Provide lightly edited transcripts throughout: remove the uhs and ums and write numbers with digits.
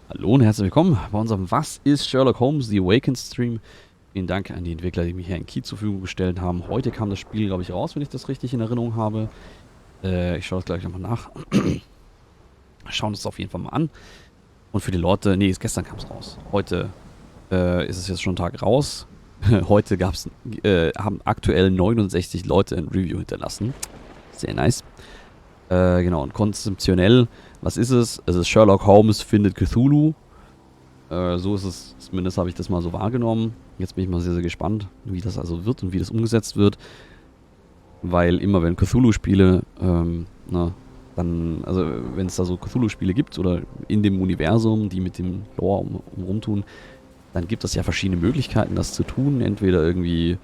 Hallo und herzlich willkommen bei unserem Was ist Sherlock Holmes, The Awakened Stream. Vielen Dank an die Entwickler, die mir hier einen Key zur Verfügung gestellt haben. Heute kam das Spiel, glaube ich, raus, wenn ich das richtig in Erinnerung habe. Ich schaue das gleich nochmal nach. Schauen uns das auf jeden Fall mal an. Und für die Leute, nee, gestern kam es raus. Heute ist es jetzt schon ein Tag raus. Heute haben aktuell 69 Leute ein Review hinterlassen. Sehr nice. Genau, und konzeptionell, was ist es? Es ist Sherlock Holmes findet Cthulhu. So ist es, zumindest habe ich das mal so wahrgenommen. Jetzt bin ich mal sehr, sehr gespannt, wie das also wird und wie das umgesetzt wird. Weil immer wenn Cthulhu-Spiele, dann, also wenn es da so Cthulhu-Spiele gibt oder in dem Universum, die mit dem Lore rumtun, dann gibt es ja verschiedene Möglichkeiten, das zu tun. Entweder irgendwie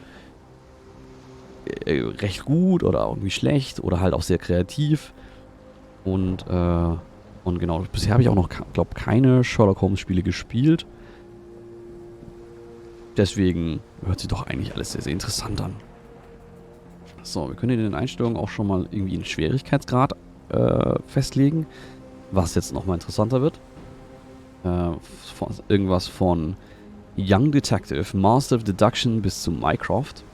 recht gut oder irgendwie schlecht oder halt auch sehr kreativ. Und genau, bisher habe ich auch noch, glaube keine Sherlock Holmes Spiele gespielt. Deswegen hört sich doch eigentlich alles sehr, sehr interessant an. So, wir können in den Einstellungen auch schon mal irgendwie einen Schwierigkeitsgrad festlegen, was jetzt nochmal interessanter wird. Irgendwas von Young Detective, Master of Deduction bis zu Mycroft.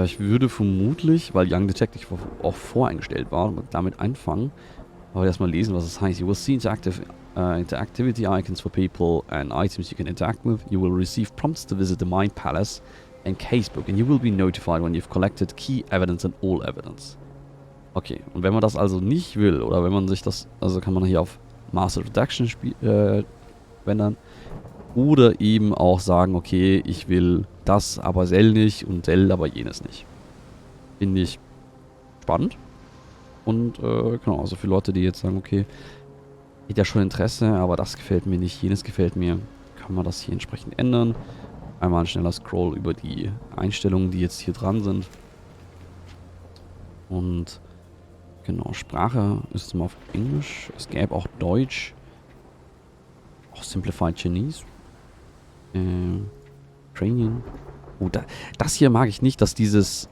Ich würde vermutlich, weil Young Detective auch voreingestellt war, damit anfangen. Aber erstmal lesen, was es heißt. You will see interactivity icons for people and items you can interact with. You will receive prompts to visit the Mind Palace and Casebook. And you will be notified when you've collected key evidence and all evidence. Okay, und wenn man das also nicht will, oder wenn man sich das, also kann man hier auf Master of Deduction wendern. Oder eben auch sagen, okay, ich will das aber Cell nicht und Cell aber jenes nicht. Finde ich spannend. Und genau, also für Leute, die jetzt sagen, okay, ich ja schon Interesse, aber das gefällt mir nicht, jenes gefällt mir, kann man das hier entsprechend ändern. Einmal ein schneller Scroll über die Einstellungen, die jetzt hier dran sind. Und genau, Sprache ist jetzt mal auf Englisch. Es gäbe auch Deutsch. Auch Simplified Chinese. Ukrainian. Oh, das hier mag ich nicht, dass dieses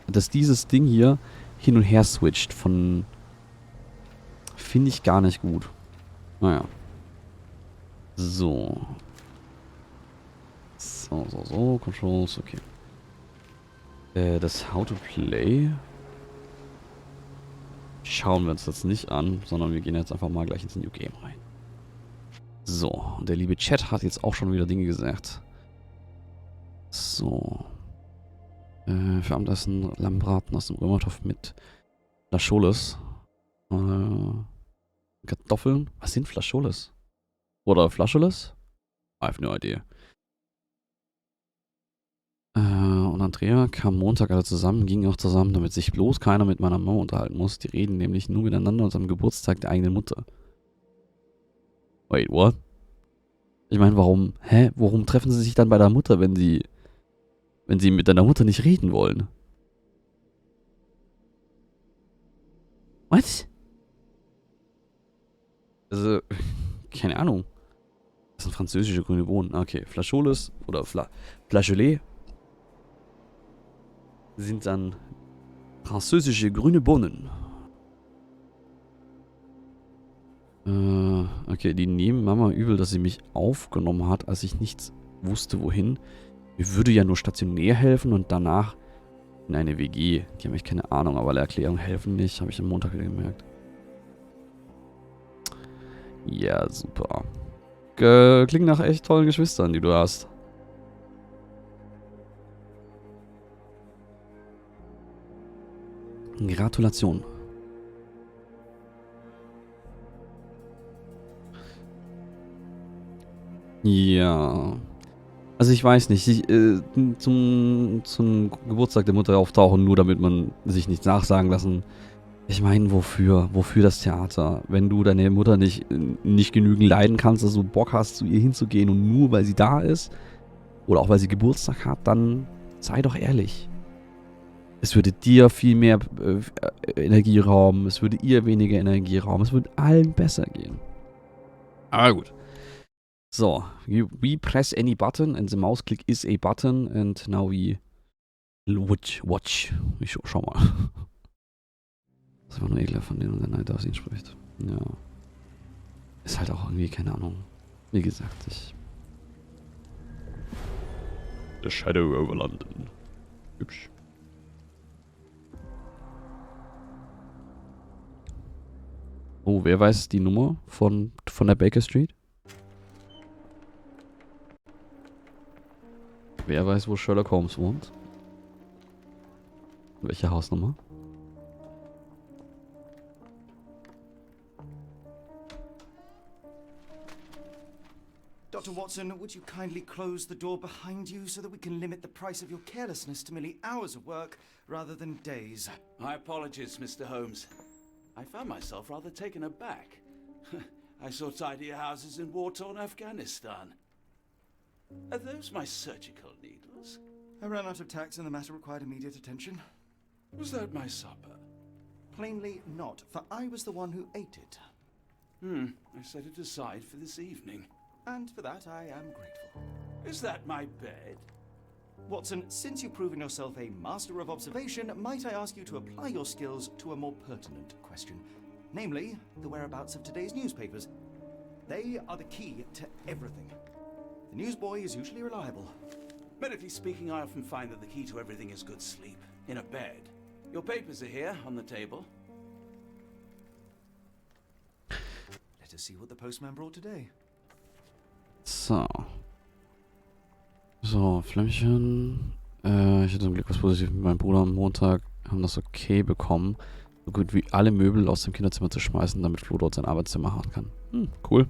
Ding hier hin und her switcht von... Finde ich gar nicht gut. Naja. So. So. Controls, okay. Das How to Play schauen wir uns jetzt nicht an, sondern wir gehen jetzt einfach mal gleich ins New Game rein. So, und der liebe Chat hat jetzt auch schon wieder Dinge gesagt. So. Für Abendessen Lammbraten aus dem Römertopf mit Flascholes. Kartoffeln. Was sind Flascholes? Oder Flascholes? I have no idea. Und Andrea kam Montag alle zusammen, gingen auch zusammen, damit sich bloß keiner mit meiner Mama unterhalten muss. Die reden nämlich nur miteinander und am Geburtstag der eigenen Mutter. Wait, what? Ich meine, warum? Warum treffen sie sich dann bei der Mutter, wenn sie mit deiner Mutter nicht reden wollen? Was? Also, keine Ahnung. Das sind französische grüne Bohnen. Okay, Flacholes oder Flageolet sind dann französische grüne Bohnen. Okay, die nehmen Mama übel, dass sie mich aufgenommen hat, als ich nichts wusste, wohin. Mir würde ja nur stationär helfen und danach in eine WG. Die haben echt keine Ahnung, aber alle Erklärungen helfen nicht. Habe ich am Montag wieder gemerkt. Ja, super. Klingt nach echt tollen Geschwistern, die du hast. Gratulation. Ja. Also ich weiß nicht, zum Geburtstag der Mutter auftauchen, nur damit man sich nichts nachsagen lassen. Ich meine, wofür? Wofür das Theater? Wenn du deine Mutter nicht genügend leiden kannst, dass du Bock hast, zu ihr hinzugehen und nur weil sie da ist oder auch weil sie Geburtstag hat, dann sei doch ehrlich. Es würde dir viel mehr Energie rauben, es würde ihr weniger Energie rauben, es würde allen besser gehen. Aber gut. So, we press any button and the mouse click is a button and now we watch. Ich schau mal. Das war nur ekelhaft von denen und der Neid aus ihn spricht. Ja. Ist halt auch irgendwie, keine Ahnung. Wie gesagt, ich... The Shadow over London. Hübsch. Oh, wer weiß die Nummer von der Baker Street? Wer weiß, wo Sherlock Holmes wohnt? Welche Hausnummer? Dr. Watson, would you kindly close the door behind you so that we can limit the price of your carelessness to merely hours of work rather than days? My apologies, Mr. Holmes. I found myself rather taken aback. I saw tidier houses in war-torn Afghanistan. Are those my surgical needles? I ran out of tacks and the matter required immediate attention. Was that my supper? Plainly not, for I was the one who ate it. I set it aside for this evening. And for that I am grateful. Is that my bed? Watson, since you've proven yourself a master of observation, might I ask you to apply your skills to a more pertinent question? Namely, the whereabouts of today's newspapers. They are the key to everything. The newsboy is usually reliable. Medically speaking, I often find that the key to everything is good sleep. In a bed. Your papers are here, on the table. Let us see what the postman brought today. So. So, Flämmchen. Ich hatte zum Glück was Positives mit meinem Bruder am Montag. Haben das okay bekommen, so gut wie alle Möbel aus dem Kinderzimmer zu schmeißen, damit Flo dort sein Arbeitszimmer haben kann. Cool.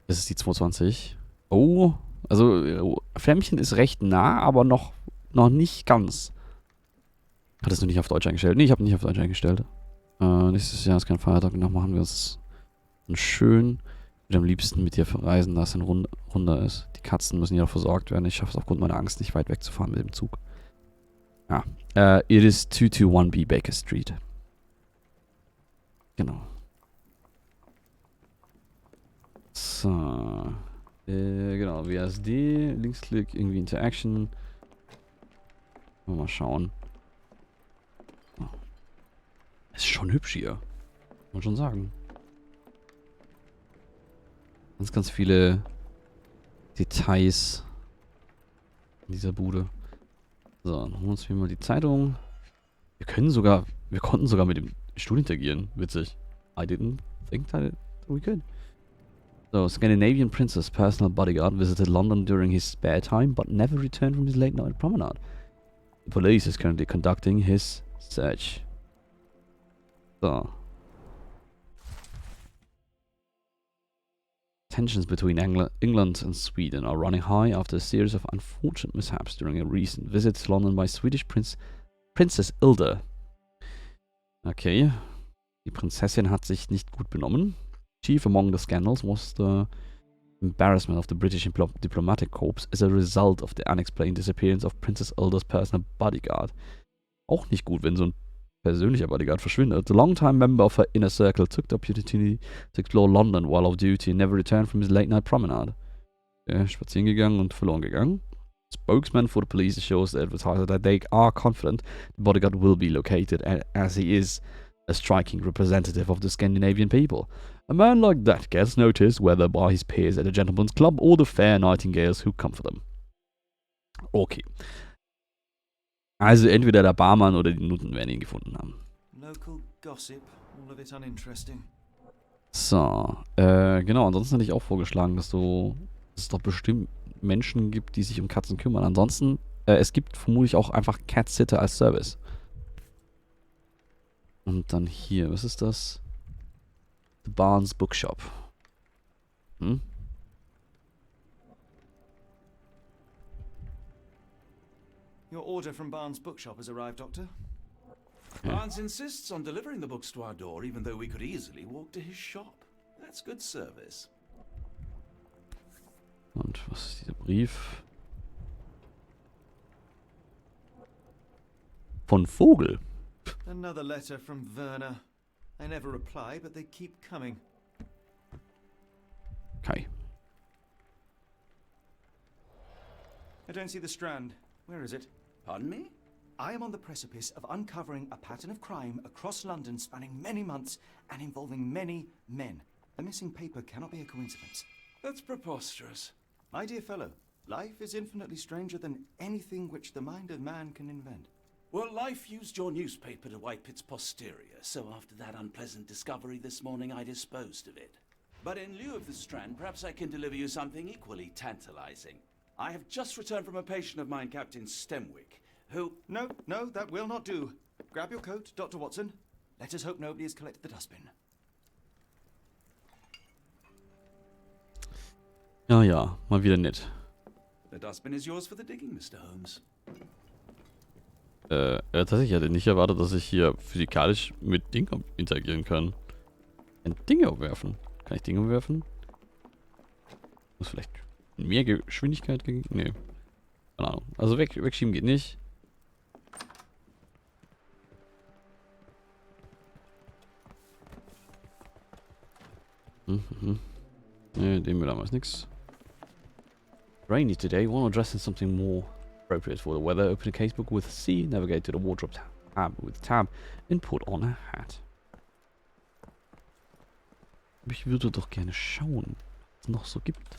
Das ist die 22. Oh, also Flämmchen ist recht nah, aber noch nicht ganz. Hattest du nicht auf Deutsch eingestellt? Nee, ich habe nicht auf Deutsch eingestellt. Nächstes Jahr ist kein Feiertag, danach machen wir es schön. Ich würde am liebsten mit dir verreisen, da es ein Runder ist. Die Katzen müssen ja auch versorgt werden. Ich schaffe es aufgrund meiner Angst nicht weit wegzufahren mit dem Zug. Ja. It is 221B Baker Street. Genau. So. Genau, WSD, Linksklick, irgendwie Interaction. Mal schauen. Oh. Ist schon hübsch hier. Muss man schon sagen. Ganz viele Details in dieser Bude. So, dann holen wir uns hier mal die Zeitung. Wir konnten sogar mit dem Stuhl interagieren. Witzig. I didn't think that we could. So, Scandinavian Princess personal bodyguard visited London during his spare time, but never returned from his late night promenade. The police is currently conducting his search. So. Tensions between England and Sweden are running high after a series of unfortunate mishaps during a recent visit to London by Swedish Princess Ilda. Okay. Die Prinzessin hat sich nicht gut benommen. Chief among the scandals was the embarrassment of the British diplomatic corps as a result of the unexplained disappearance of Princess Ilda's personal bodyguard. Auch nicht gut, wenn so ein persönlicher Bodyguard verschwindet. The long-time member of her inner circle took the opportunity to explore London while off duty and never returned from his late-night promenade. Spazieren gegangen und verloren gegangen. Spokesman for the police assures the advertiser that they are confident the bodyguard will be located as he is a striking representative of the Scandinavian people. A man like that gets noticed whether by his peers at a gentleman's club or the fair nightingales who comfort them. Okay. Also entweder der Barmann oder die Nutten werden ihn gefunden haben. Local gossip, all of it uninteresting. So, genau, ansonsten hätte ich auch vorgeschlagen, dass es doch bestimmt Menschen gibt, die sich um Katzen kümmern. Ansonsten, es gibt vermutlich auch einfach Cat-Sitter als Service. Und dann hier, was ist das? The Barnes Bookshop. Your order from Barnes' bookshop has arrived, Doctor. Barnes insists on delivering the books to our door, even though we could easily walk to his shop. That's good service. Und was ist dieser Brief? Von Vogel. Another letter from Werner. I never reply, but they keep coming. Okay. I don't see the Strand. Where is it? Pardon me? I am on the precipice of uncovering a pattern of crime across London spanning many months and involving many men. A missing paper cannot be a coincidence. That's preposterous. My dear fellow, life is infinitely stranger than anything which the mind of man can invent. Well, life used your newspaper to wipe its posterior, so after that unpleasant discovery this morning, I disposed of it. But in lieu of the Strand, perhaps I can deliver you something equally tantalizing. I have just returned from a patient of mine, Captain Stemwick, who... No, that will not do. Grab your coat, Dr. Watson. Let us hope nobody has collected the dustbin. Ja, ja, mal wieder nett. The dustbin is yours for the digging, Mr. Holmes. Tatsächlich hätte ich nicht erwartet, dass ich hier physikalisch mit Dingen interagieren kann. Ein Dinge werfen. Kann ich Dinge werfen? Muss vielleicht mehr Geschwindigkeit gegen... Nee. Keine Ahnung. Also wegschieben geht nicht. Nee, dem will damals nix. Rainy today. Want to dress in something more appropriate for the weather. Open a casebook with C. Navigate to the wardrobe tab with tab. And put on a hat. Ich würde doch gerne schauen, was es noch so gibt.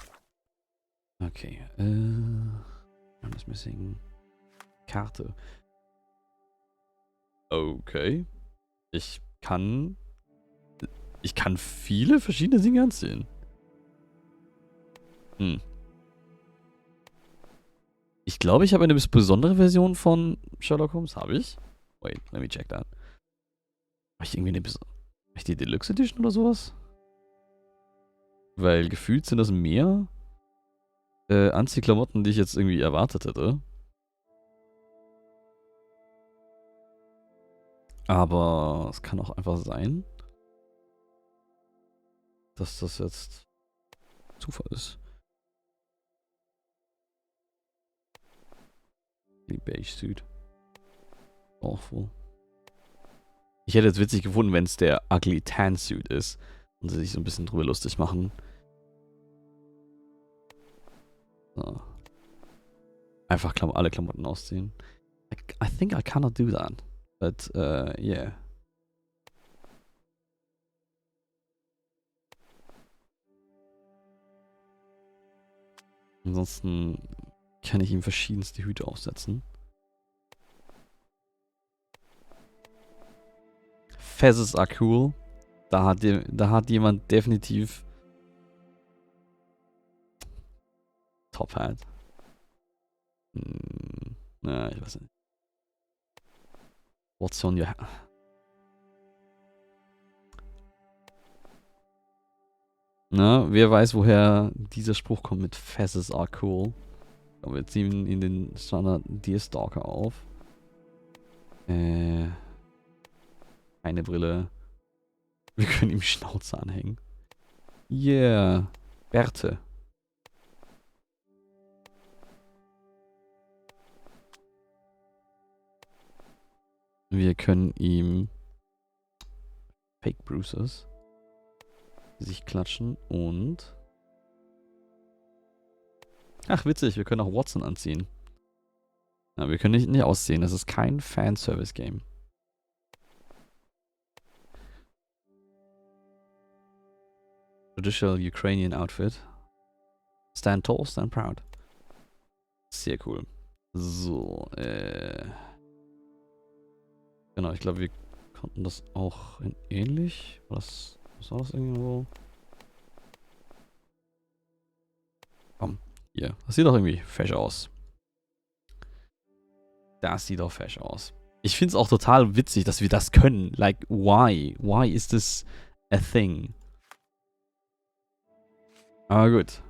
Okay. I'm just missing. Karte. Okay. Ich kann viele verschiedene Dinge anziehen. Ich glaube, ich habe eine besondere Version von Sherlock Holmes. Habe ich? Wait, let me check that. Habe ich irgendwie eine die Deluxe Edition oder sowas? Weil gefühlt sind das mehr Anziehklamotten, die ich jetzt irgendwie erwartet hätte. Aber es kann auch einfach sein, dass das jetzt Zufall ist. Die Beige Suit. Awful. Ich hätte es witzig gefunden, wenn es der Ugly Tan Suit ist und sie sich so ein bisschen drüber lustig machen. So. Einfach alle Klamotten ausziehen. I think I cannot do that. But, yeah. Ansonsten kann ich ihm verschiedenste Hüte aufsetzen. Fezzes are cool. Da hat jemand definitiv Top Hat. Na, ich weiß nicht. What's on your hat? Na, wer weiß, woher dieser Spruch kommt mit Fezzes are cool. Und wir ziehen in den Standard Deerstalker auf. Eine Brille. Wir können ihm Schnauze anhängen. Yeah. Bärte. Wir können ihm Fake Bruises sich klatschen und... Ach, witzig, wir können auch Watson anziehen. Ja, wir können nicht ausziehen, das ist kein Fanservice-Game. Traditional Ukrainian Outfit. Stand tall, stand proud. Sehr cool. So, genau, ich glaube, wir konnten das auch in ähnlich. Was war das irgendwo? Komm, hier. Das sieht doch irgendwie fesch aus. Das sieht doch fesch aus. Ich finde es auch total witzig, dass wir das können. Like, why? Why is this a thing? Aber gut.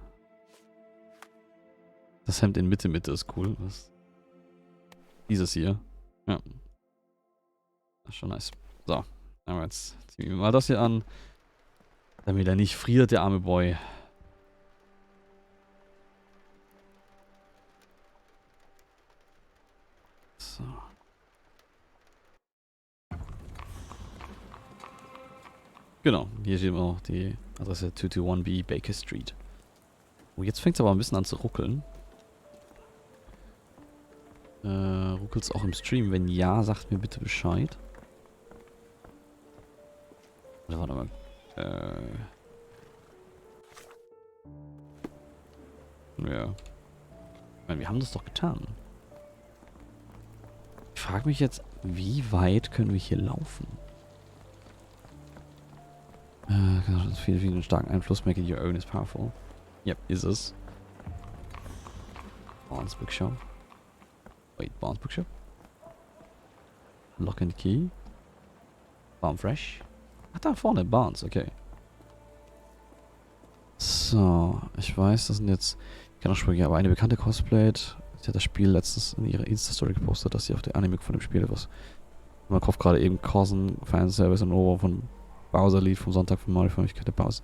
Das Hemd in Mitte ist cool. Was? Dieses hier. Ja. Das ist schon nice. So. Aber jetzt ziehen wir mal das hier an. Damit er nicht friert, der arme Boy. So. Genau. Hier sehen wir auch die Adresse 221B Baker Street. Oh, jetzt fängt es aber ein bisschen an zu ruckeln. Ruckelt es auch im Stream? Wenn ja, sagt mir bitte Bescheid. Oder warte mal. Ja. Ich meine, wir haben das doch getan. Ich frage mich jetzt, wie weit können wir hier laufen? Viele einen starken Einfluss. Making your own is powerful. Yep, ist es. Barnes Bookshop. Wait, Barnes Bookshop? Lock and Key. Farm Fresh. Ach, da vorne, Barnes, okay. So, ich weiß, das sind jetzt... Ich kann auch sprechen, aber eine bekannte Cosplayt. Sie hat das Spiel letztens in ihrer Insta-Story gepostet, dass sie auf der Anime von dem Spiel etwas... In meinem Kopf gerade eben Cousin, Fanservice und Over von Bowser-Lied vom Sonntag von Mario für mich der Bowser.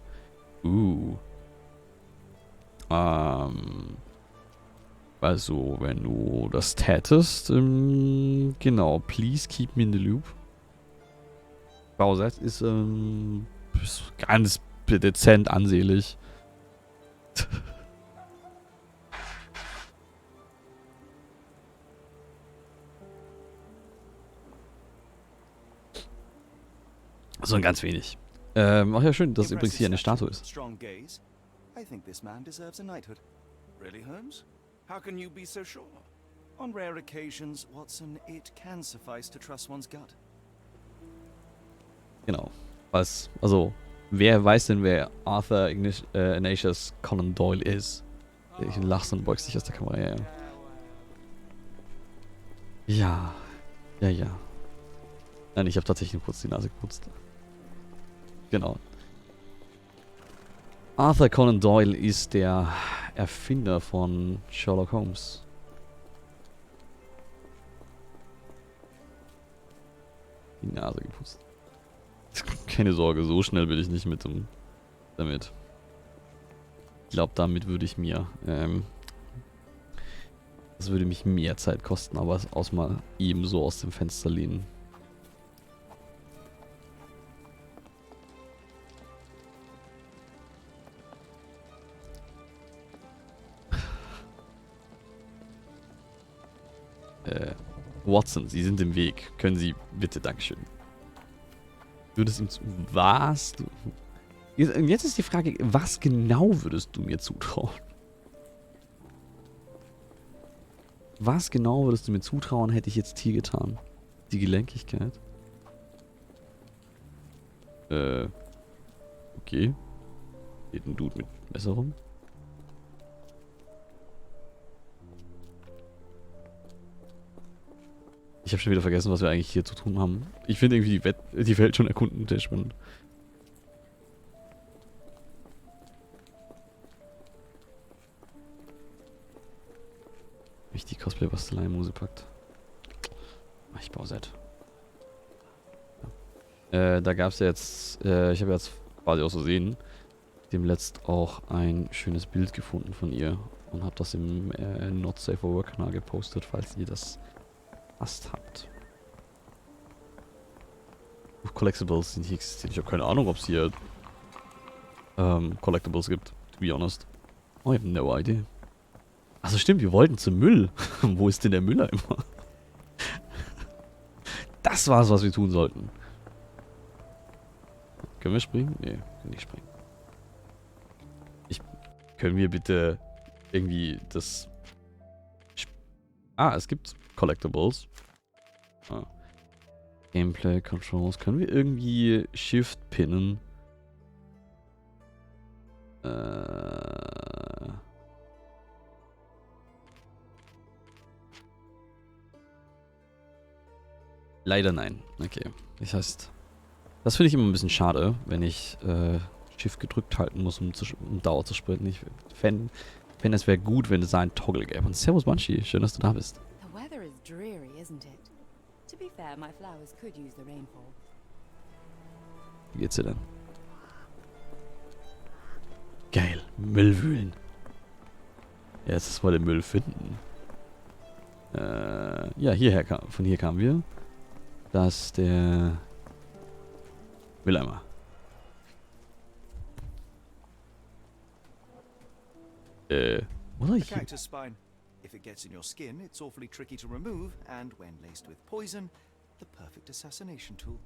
Also, wenn du das tätest, genau, please keep me in the loop. Bowser ist ganz dezent ansehlich. So ein ganz wenig. Ach ja, schön, dass übrigens hier eine Statue ist. Strong gaze. I think this man deserves a knighthood. Really, Holmes? How can you be so sure? On rare occasions, Watson, it can suffice to trust one's gut. Genau. Was, also, wer weiß denn, wer Arthur Ignatius Conan Doyle ist? Ich lachst und beugst dich aus der Kamera, ja. Ja. Ja, ja. Nein, ich habe tatsächlich nur kurz die Nase geputzt. Genau. Arthur Conan Doyle ist der Erfinder von Sherlock Holmes. Die Nase geputzt. Keine Sorge, so schnell bin ich nicht damit. Ich glaube, damit würde ich mir, das würde mich mehr Zeit kosten, aber aus mal ebenso aus dem Fenster lehnen. Watson, Sie sind im Weg. Können Sie bitte, Dankeschön. Würdest ihm zu... Was? Jetzt ist die Frage, was genau würdest du mir zutrauen? Was genau würdest du mir zutrauen, hätte ich jetzt hier getan? Die Gelenkigkeit? Okay. Geht ein Dude mit Messer rum? Ich habe schon wieder vergessen, was wir eigentlich hier zu tun haben. Ich finde irgendwie die Welt schon erkunden sehr spannend. Wie ich die Cosplay-Bastelei-Muse packt. Ich baue Set. Ja. Da gab es ja jetzt, ich habe jetzt quasi auch so sehen, demletzt auch ein schönes Bild gefunden von ihr und habe das im Not Safe for Work Kanal gepostet, falls ihr das habt. Collectibles sind hier existieren. Ich habe keine Ahnung, ob es hier Collectibles gibt, to be honest. Oh, ich habe no idea. Also stimmt, wir wollten zum Müll. Wo ist denn der Mülleimer? Das war's, was wir tun sollten. Können wir springen? Nee, können nicht springen. Können wir bitte irgendwie das... es gibt Collectibles. Gameplay, Controls. Können wir irgendwie Shift pinnen? Leider nein. Okay. Das heißt, das finde ich immer ein bisschen schade, wenn ich Shift gedrückt halten muss, um Dauer zu sprinten. Ich fände, es wäre gut, wenn es da ein Toggle gäbe. Und Servus Banshee, schön, dass du da bist. The weather is dreary, isn't it? To be fair, my flowers could use the rainfall. Wie geht's dir denn? Geil. Müll wühlen. Ja, jetzt ist mal den Müll finden. Ja, von hier kamen wir. Das ist der Mülleimer. Was soll A ich hier? cactus spine. If it gets in your skin, it's awfully tricky to remove, and when laced with poison, the perfect assassination tool.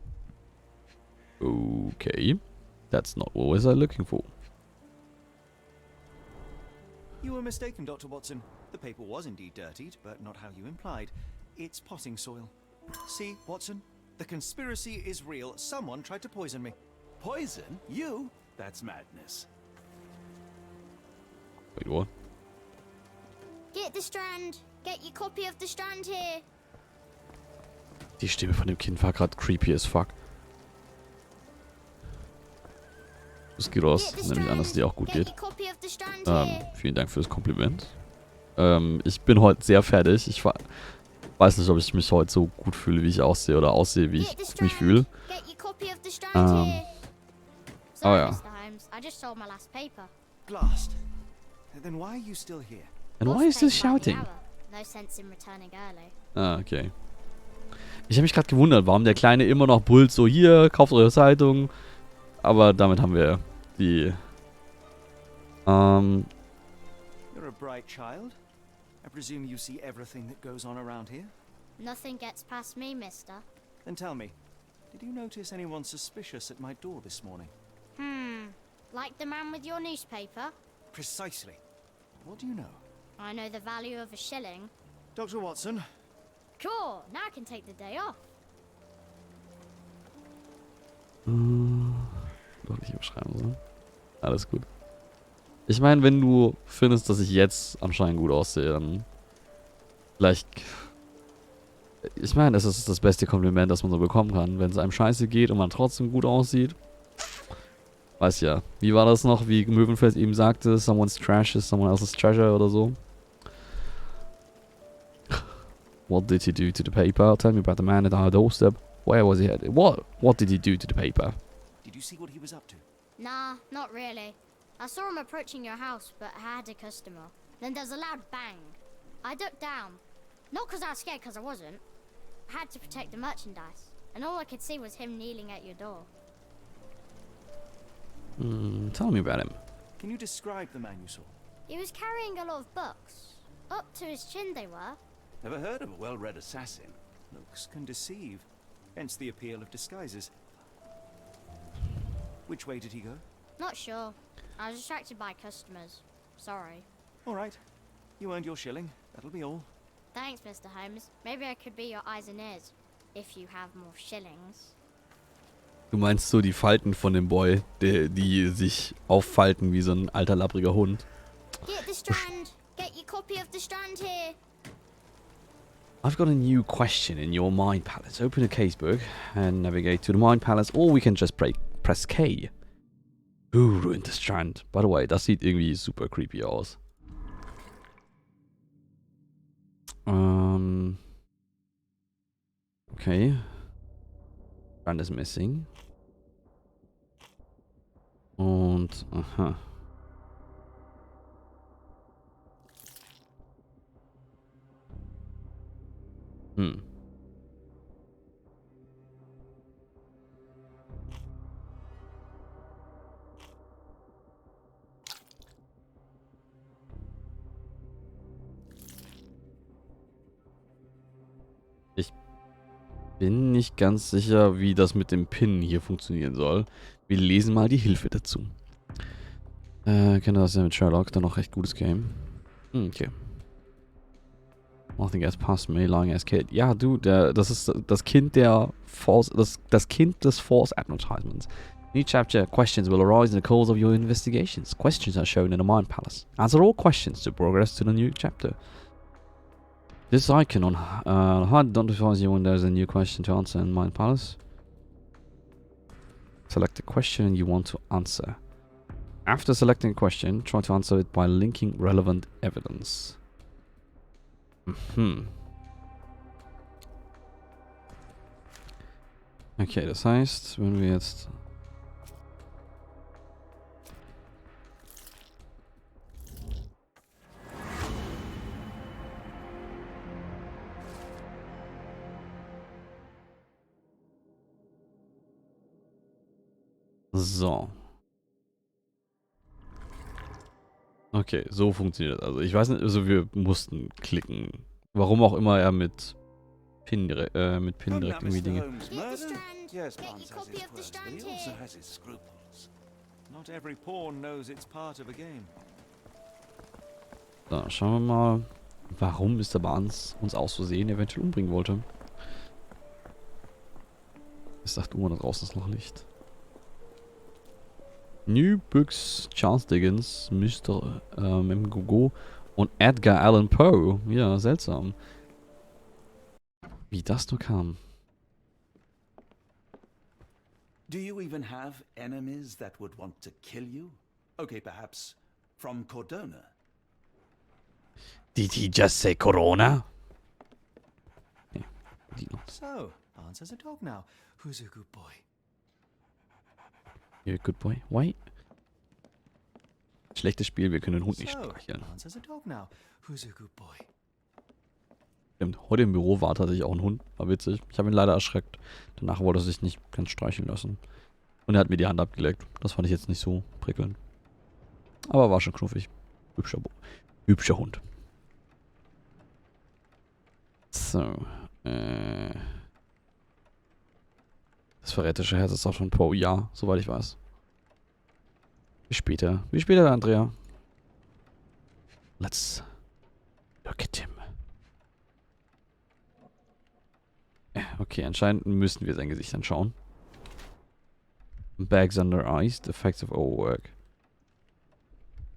Okay. That's not what I was looking for. You were mistaken, Dr. Watson. The paper was indeed dirtied, but not how you implied. It's potting soil. See, Watson? The conspiracy is real. Someone tried to poison me. Poison? You? That's madness. Wait, what? Get the Strand. Get your copy of the Strand here. Die Stimme von dem Kind war gerade creepy as fuck. Es geht aus, nämlich an, dass es dir auch gut geht. Vielen Dank für das Kompliment. Ich bin heute sehr fertig. Ich weiß nicht, ob ich mich heute so gut fühle, wie ich aussehe oder aussehe, wie ich mich fühle. Oh ja. Blast. Then why are you still here? And why is this shouting? Ah, okay. Ich habe mich gerade gewundert, warum der Kleine immer noch brüllt, so hier, kauft eure Zeitung. Aber damit haben wir die... You're a bright child. I presume you see everything that goes on around here? Nothing gets past me, mister. Then tell me, did you notice anyone suspicious at my door this morning? Like the man with your newspaper? Precisely. What do you know? I know the value of a shilling. Dr. Watson? Cool, now I can take the day off. Doch nicht überschreiben sollen. Alles gut. Ich meine, wenn du findest, dass ich jetzt anscheinend gut aussehe, dann vielleicht... Ich meine, das ist das beste Kompliment, das man so bekommen kann. Wenn es einem scheiße geht und man trotzdem gut aussieht. Weiß ja. Wie war das noch, wie Möwenfeld eben sagte? Someone's trash is someone else's treasure oder so. What did he do to the paper? Tell me about the man at our doorstep. Where was he headed? What did he do to the paper? Did you see what he was up to? Nah, not really. I saw him approaching your house, but I had a customer. Then there's a loud bang. I ducked down. Not because I was scared, because I wasn't. I had to protect the merchandise. And all I could see was him kneeling at your door. Tell me about him. Can you describe the man you saw? He was carrying a lot of books. Up to his chin they were. Never heard of a well-read assassin. Looks can deceive. Hence the appeal of disguises. Which way did he go? Not sure. I was distracted by customers. Sorry. All right. You earned your shilling. That'll be all. Thanks, Mr. Holmes. Maybe I could be your eyes and ears. If you have more shillings. Du meinst so die Falten von dem Boy, die sich auffalten wie so ein alter labbriger Hund. Get the Strand. Get your copy of the Strand here. I've got a new question in your Mind Palace. Open a casebook and navigate to the Mind Palace, or we can just press K. Who ruined the Strand? By the way, das sieht irgendwie super creepy aus. Okay. Strand is missing. Und, aha. Ich bin nicht ganz sicher, wie das mit dem Pin hier funktionieren soll. Wir lesen mal die Hilfe dazu. Kennt ihr das ja mit Sherlock, dann noch recht gutes Game. Okay. Nothing gets past me, lying as kid. Ja, du, das ist das Kind der False, das Kind des False Advertisements. In each chapter, questions will arise in the course of your investigations. Questions are shown in the Mind Palace. Answer all questions to progress to the new chapter. This icon on HUD notifies you when there's a new question to answer in Mind Palace. Select the question you want to answer. After selecting a question, try to answer it by linking relevant evidence. Okay, das heißt, wenn wir jetzt... So. Okay, so funktioniert das. Also ich weiß nicht, also wir mussten klicken. Warum auch immer er mit Pin direkt irgendwie Dinge. Yes, Barnes has his quirks, but he also has his scruples. Not every pawn knows it's part of a game. So, schauen wir mal, warum Mr. Barnes uns aus Versehen eventuell umbringen wollte. Was sagt da draußen ist noch Licht? New Books, Charles Dickens, Mr. Mgogo und Edgar Allan Poe. Ja, seltsam. Wie das nur kam. Do you even have enemies that would want to kill you? Okay, perhaps from Cordona. Did he just say Corona? Nee, So, Barnes has a dog now. Who's a good boy? you're a good boy. Why? Schlechtes Spiel, wir können den Hund nicht So, streicheln. Barnes has a dog now. Who's a good boy? Stimmt, heute im Büro war tatsächlich auch ein Hund. War witzig. Ich habe ihn leider erschreckt. Danach wollte er sich nicht ganz streicheln lassen. Und er hat mir die Hand abgeleckt. Das fand ich jetzt nicht so prickelnd. Aber war schon knuffig. Hübscher Hund. So. Das verräterische Herz ist auch von Poe. Ja, soweit ich weiß. Bis später. Bis später, Andrea. Let's look at him. Okay, anscheinend müssen wir sein Gesicht anschauen. Bags under eyes, the effects of overwork.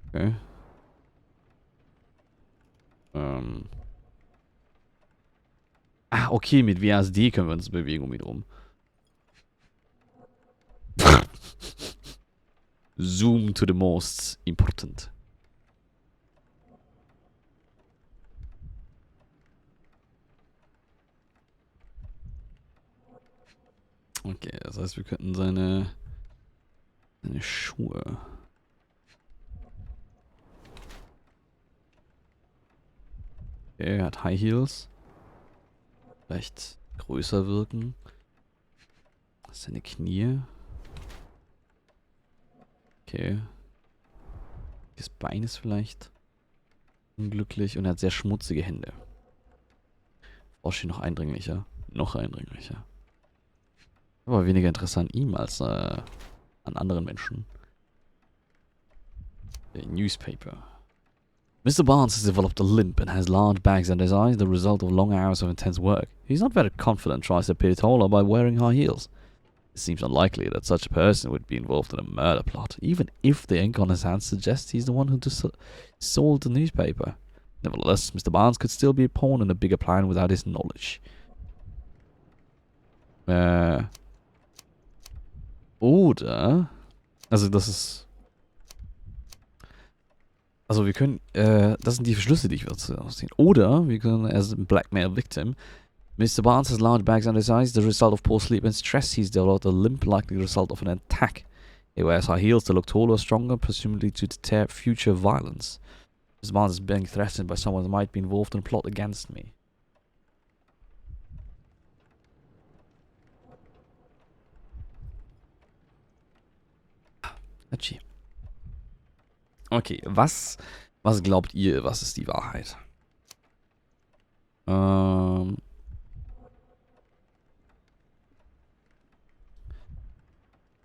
Okay. Okay, mit WASD können wir uns bewegen um ihn rum. Zoom to the most important. Okay, das heißt, wir könnten seine Schuhe. Okay, er hat High Heels. Vielleicht größer wirken. Seine Knie. Okay. Das Bein ist vielleicht unglücklich und er hat sehr schmutzige Hände. Froschi noch eindringlicher. Noch eindringlicher. Aber weniger Interesse an ihm als an anderen Menschen. The newspaper. Mr. Barnes has developed a limp and has large bags under his eyes, the result of long hours of intense work. He's not very confident, tries to appear taller by wearing high heels. It seems unlikely that such a person would be involved in a murder plot, even if the ink on his hands suggests he's the one who sold the newspaper. Nevertheless, Mr. Barnes could still be a pawn in a bigger plan without his knowledge. Oder, also das ist, also wir können, das sind die Schlüsse, die ich ausziehen. Oder wir können, as a blackmail victim, Mr. Barnes has large bags under his eyes, the result of poor sleep and stress. He's developed a limp, likely the result of an attack. He wears high heels to look taller, stronger, presumably to deter future violence. Mr. Barnes is being threatened by someone that might be involved in a plot against me. Okay, was glaubt ihr, was ist die Wahrheit?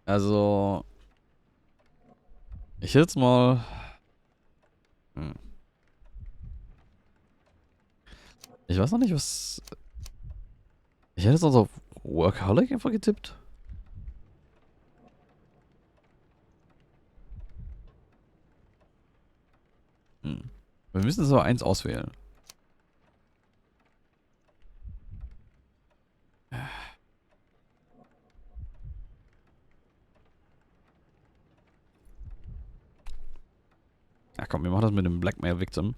Also, ich jetzt mal... Ich weiß noch nicht, was... Ich hätte jetzt also auf Workaholic einfach getippt. Wir müssen jetzt aber eins auswählen. Ja komm, wir machen das mit dem Blackmail Victim.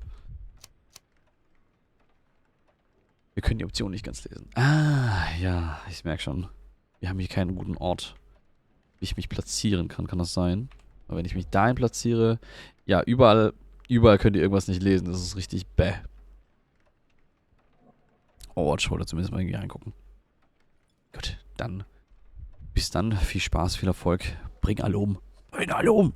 Wir können die Option nicht ganz lesen. Ah, ja, ich merke schon. Wir haben hier keinen guten Ort, wie ich mich platzieren kann. Kann das sein? Aber wenn ich mich dahin platziere... Ja, überall könnt ihr irgendwas nicht lesen. Das ist richtig bäh. Overwatch, ich wollte zumindest mal irgendwie reingucken. Gut, dann. Bis dann. Viel Spaß, viel Erfolg. Bring alle um. Bring alle um!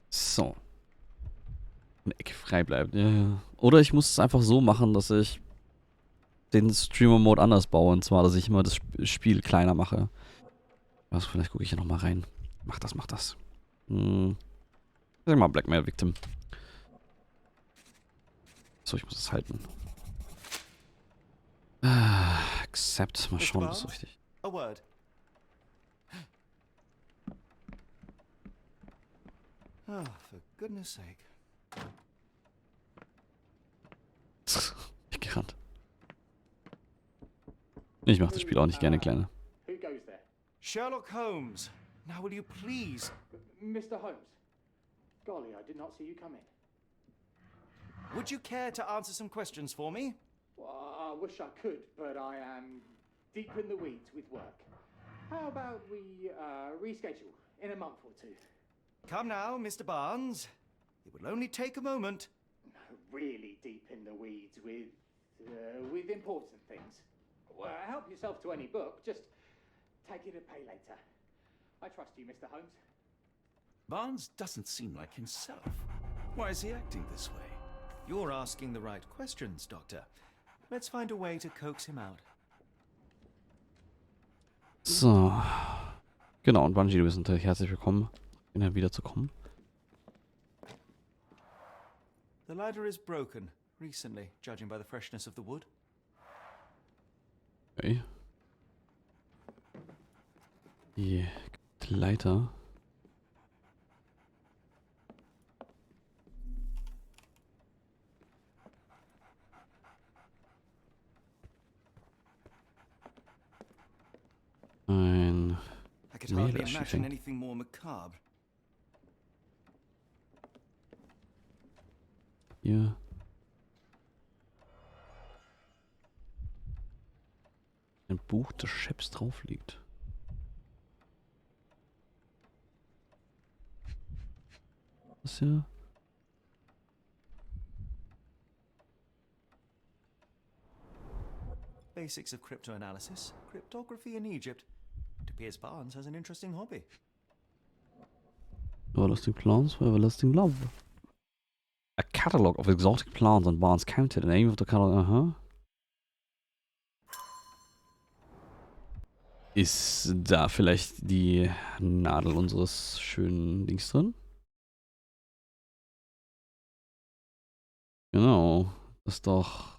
So. Eine Ecke frei bleibt. Ja. Oder ich muss es einfach so machen, dass ich den Streamer-Mode anders baue. Und zwar, dass ich immer das Spiel kleiner mache. Also vielleicht gucke ich hier nochmal rein. Mach das, mach das. Sag mal, Blackmail Victim. So, ich muss es halten. Accept. Mal schauen, ob das so richtig. A word. Oh, for goodness sake. Weggerannt. Ich mache das Spiel auch nicht gerne kleiner. Who goes there? Sherlock Holmes. Now will you please? Mr. Holmes. Golly, I did not see you come in. Would you care to answer some questions for me? Well, I wish I could, but I am deep in the weeds with work. How about we reschedule in a month or two? Come now, Mr. Barnes. It will only take a moment. Really deep in the weeds with important things. Well, help yourself to any book. Just take it to pay later. I trust you, Mr. Holmes. Barnes doesn't seem like himself. Why is he acting this way? You're asking the right questions, Doctor. Let's find a way to coax him out. So. Genau, und Bungie, du bist natürlich herzlich willkommen, wieder zu kommen. The ladder is broken recently, judging by the freshness of the wood. Okay. Die Leiter. Ein I could hardly Mählerschiefer. imagine anything more macabre. Hier. Ein Buch des Chefs drauf liegt. Das hier. Basics of cryptoanalysis, cryptography in Egypt. It appears Barnes has an interesting hobby. Everlasting plants for everlasting love. A catalog of exotic plants and Barnes counted. The name of the catalog, Ist da vielleicht die Nadel unseres schönen Dings drin? Genau. Das ist doch...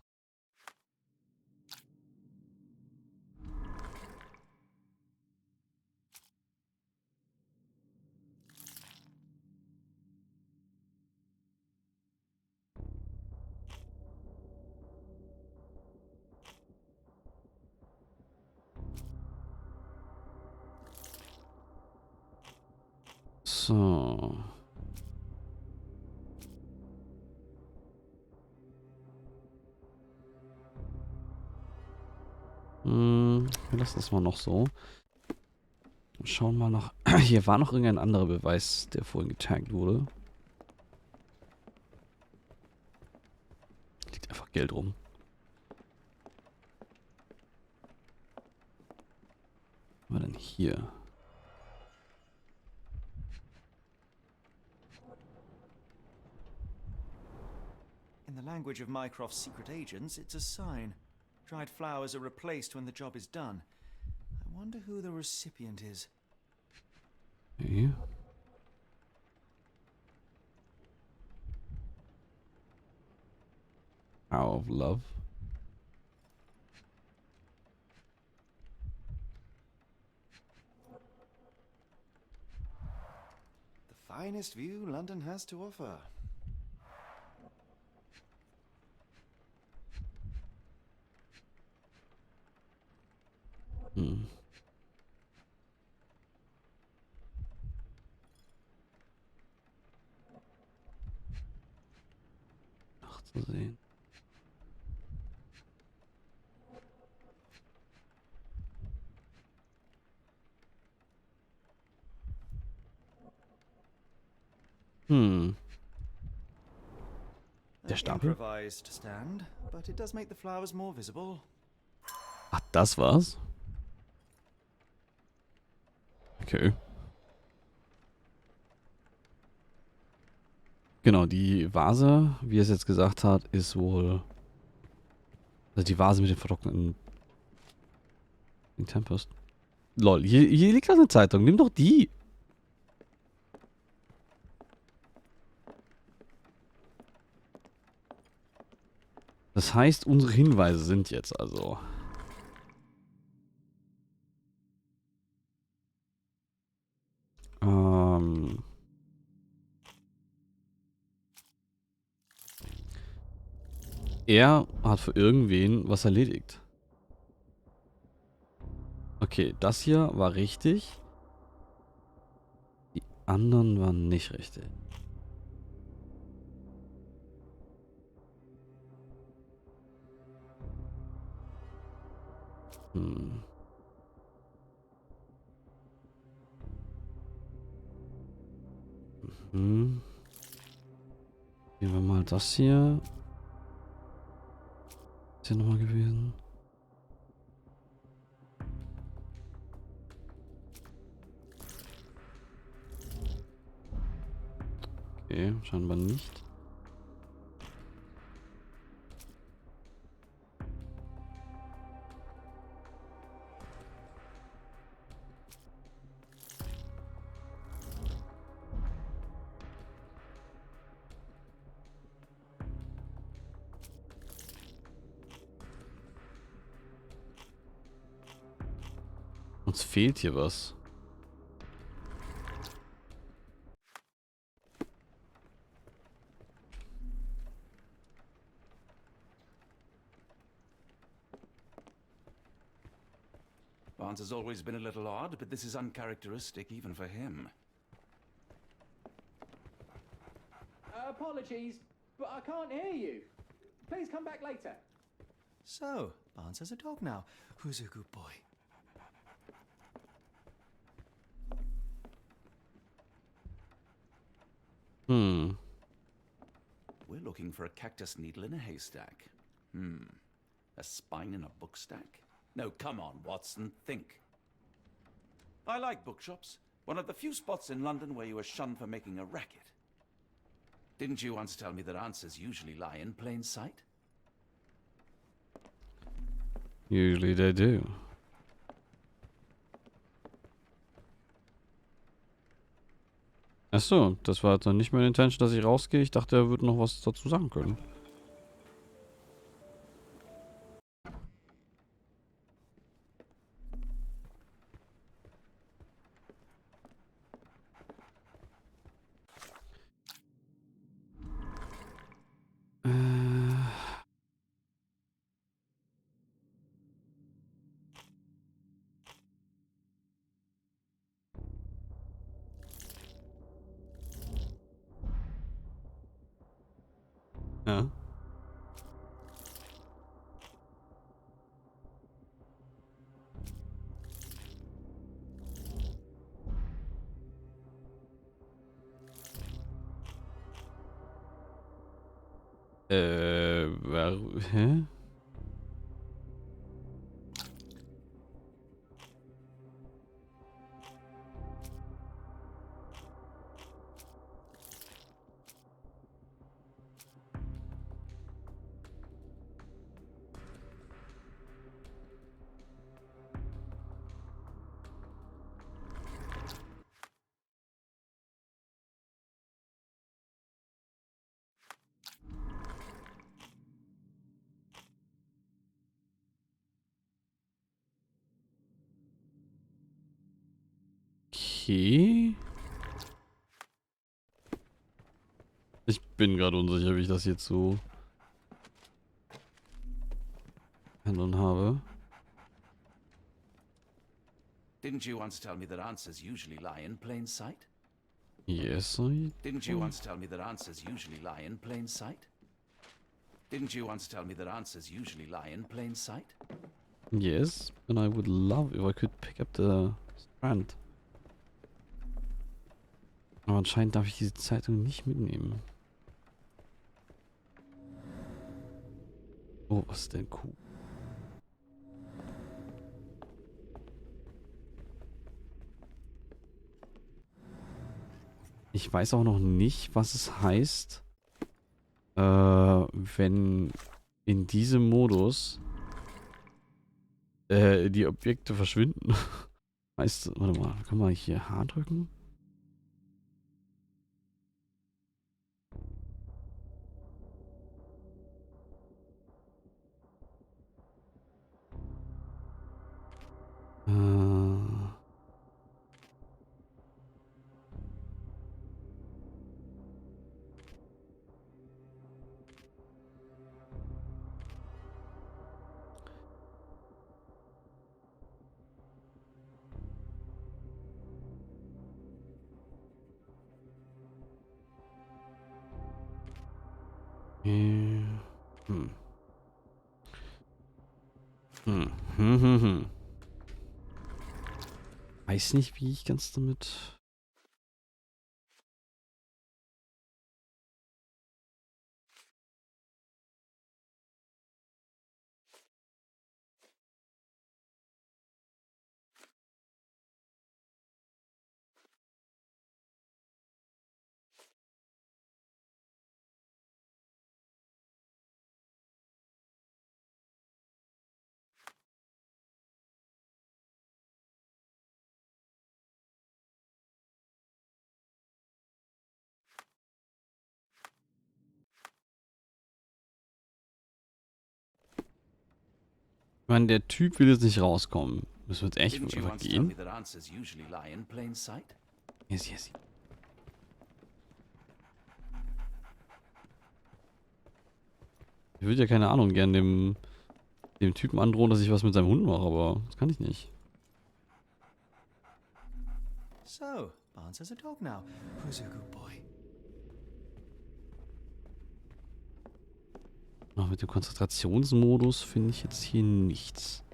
So. Wir lassen das mal noch so. Schauen mal noch. Hier war noch irgendein anderer Beweis, der vorhin getaggt wurde. Liegt einfach Geld rum. Was war denn hier? In the language of Mycroft's secret agents, it's a sign. Dried flowers are replaced when the job is done. I wonder who the recipient is. Okay. Hour of Love. The finest view London has to offer. Nachzusehen. Der An Stapel? improvised stand, but it does make the flowers more visible. Ach, das war's? Okay. Genau, die Vase, wie er es jetzt gesagt hat, ist wohl Also die Vase mit den vertrockneten Tempest. Lol, hier liegt doch eine Zeitung. Nimm doch die. Das heißt, unsere Hinweise sind jetzt also. Er hat für irgendwen was erledigt. Okay, das hier war richtig. Die anderen waren nicht richtig. Hm. Hm. Nehmen wir mal das hier. Ist hier nochmal gewesen? Okay, scheinbar nicht. Uns fehlt hier was. Barnes has always been a little odd, but this is uncharacteristic even for him. Apologies, but I can't hear you. Please come back later. So, Barnes has a dog now. Who's a good boy? Hm. We're looking for a cactus needle in a haystack. A spine in a book stack? No, come on, Watson, think. I like bookshops. One of the few spots in London where you are shunned for making a racket. Didn't you once tell me that answers usually lie in plain sight? Usually they do. Achso, das war jetzt noch nicht meine Intention, dass ich rausgehe. Ich dachte, er würde noch was dazu sagen können. Ja. Hä? Okay. Ich bin gerade unsicher, wie ich das jetzt so handeln habe. Didn't you once tell me that answers usually lie in plain sight? Yes, I... Didn't you once tell me that answers usually lie in plain sight? Didn't you once tell me that answers usually lie in plain sight? Yes, and I would love if I could pick up the strand. Aber anscheinend darf ich diese Zeitung nicht mitnehmen. Oh, was ist denn cool? Ich weiß auch noch nicht, was es heißt, wenn in diesem Modus Die Objekte verschwinden. Heißt, warte mal, kann man hier H drücken? Äh. Hm. Hm. Hm. Hm, hm, hm. Weiß nicht, wie ich ganz damit... Ich meine, der Typ will jetzt nicht rauskommen. Müssen wir jetzt echt Didn't you einfach once tell me gehen? that answers usually lie in plain sight? Yes, yes. Ich würde ja, keine Ahnung, gern dem Typen androhen, dass ich was mit seinem Hund mache, aber das kann ich nicht. So, Barnes has a dog now. Who's a good boy? Ach, mit dem Konzentrationsmodus finde ich jetzt hier nichts.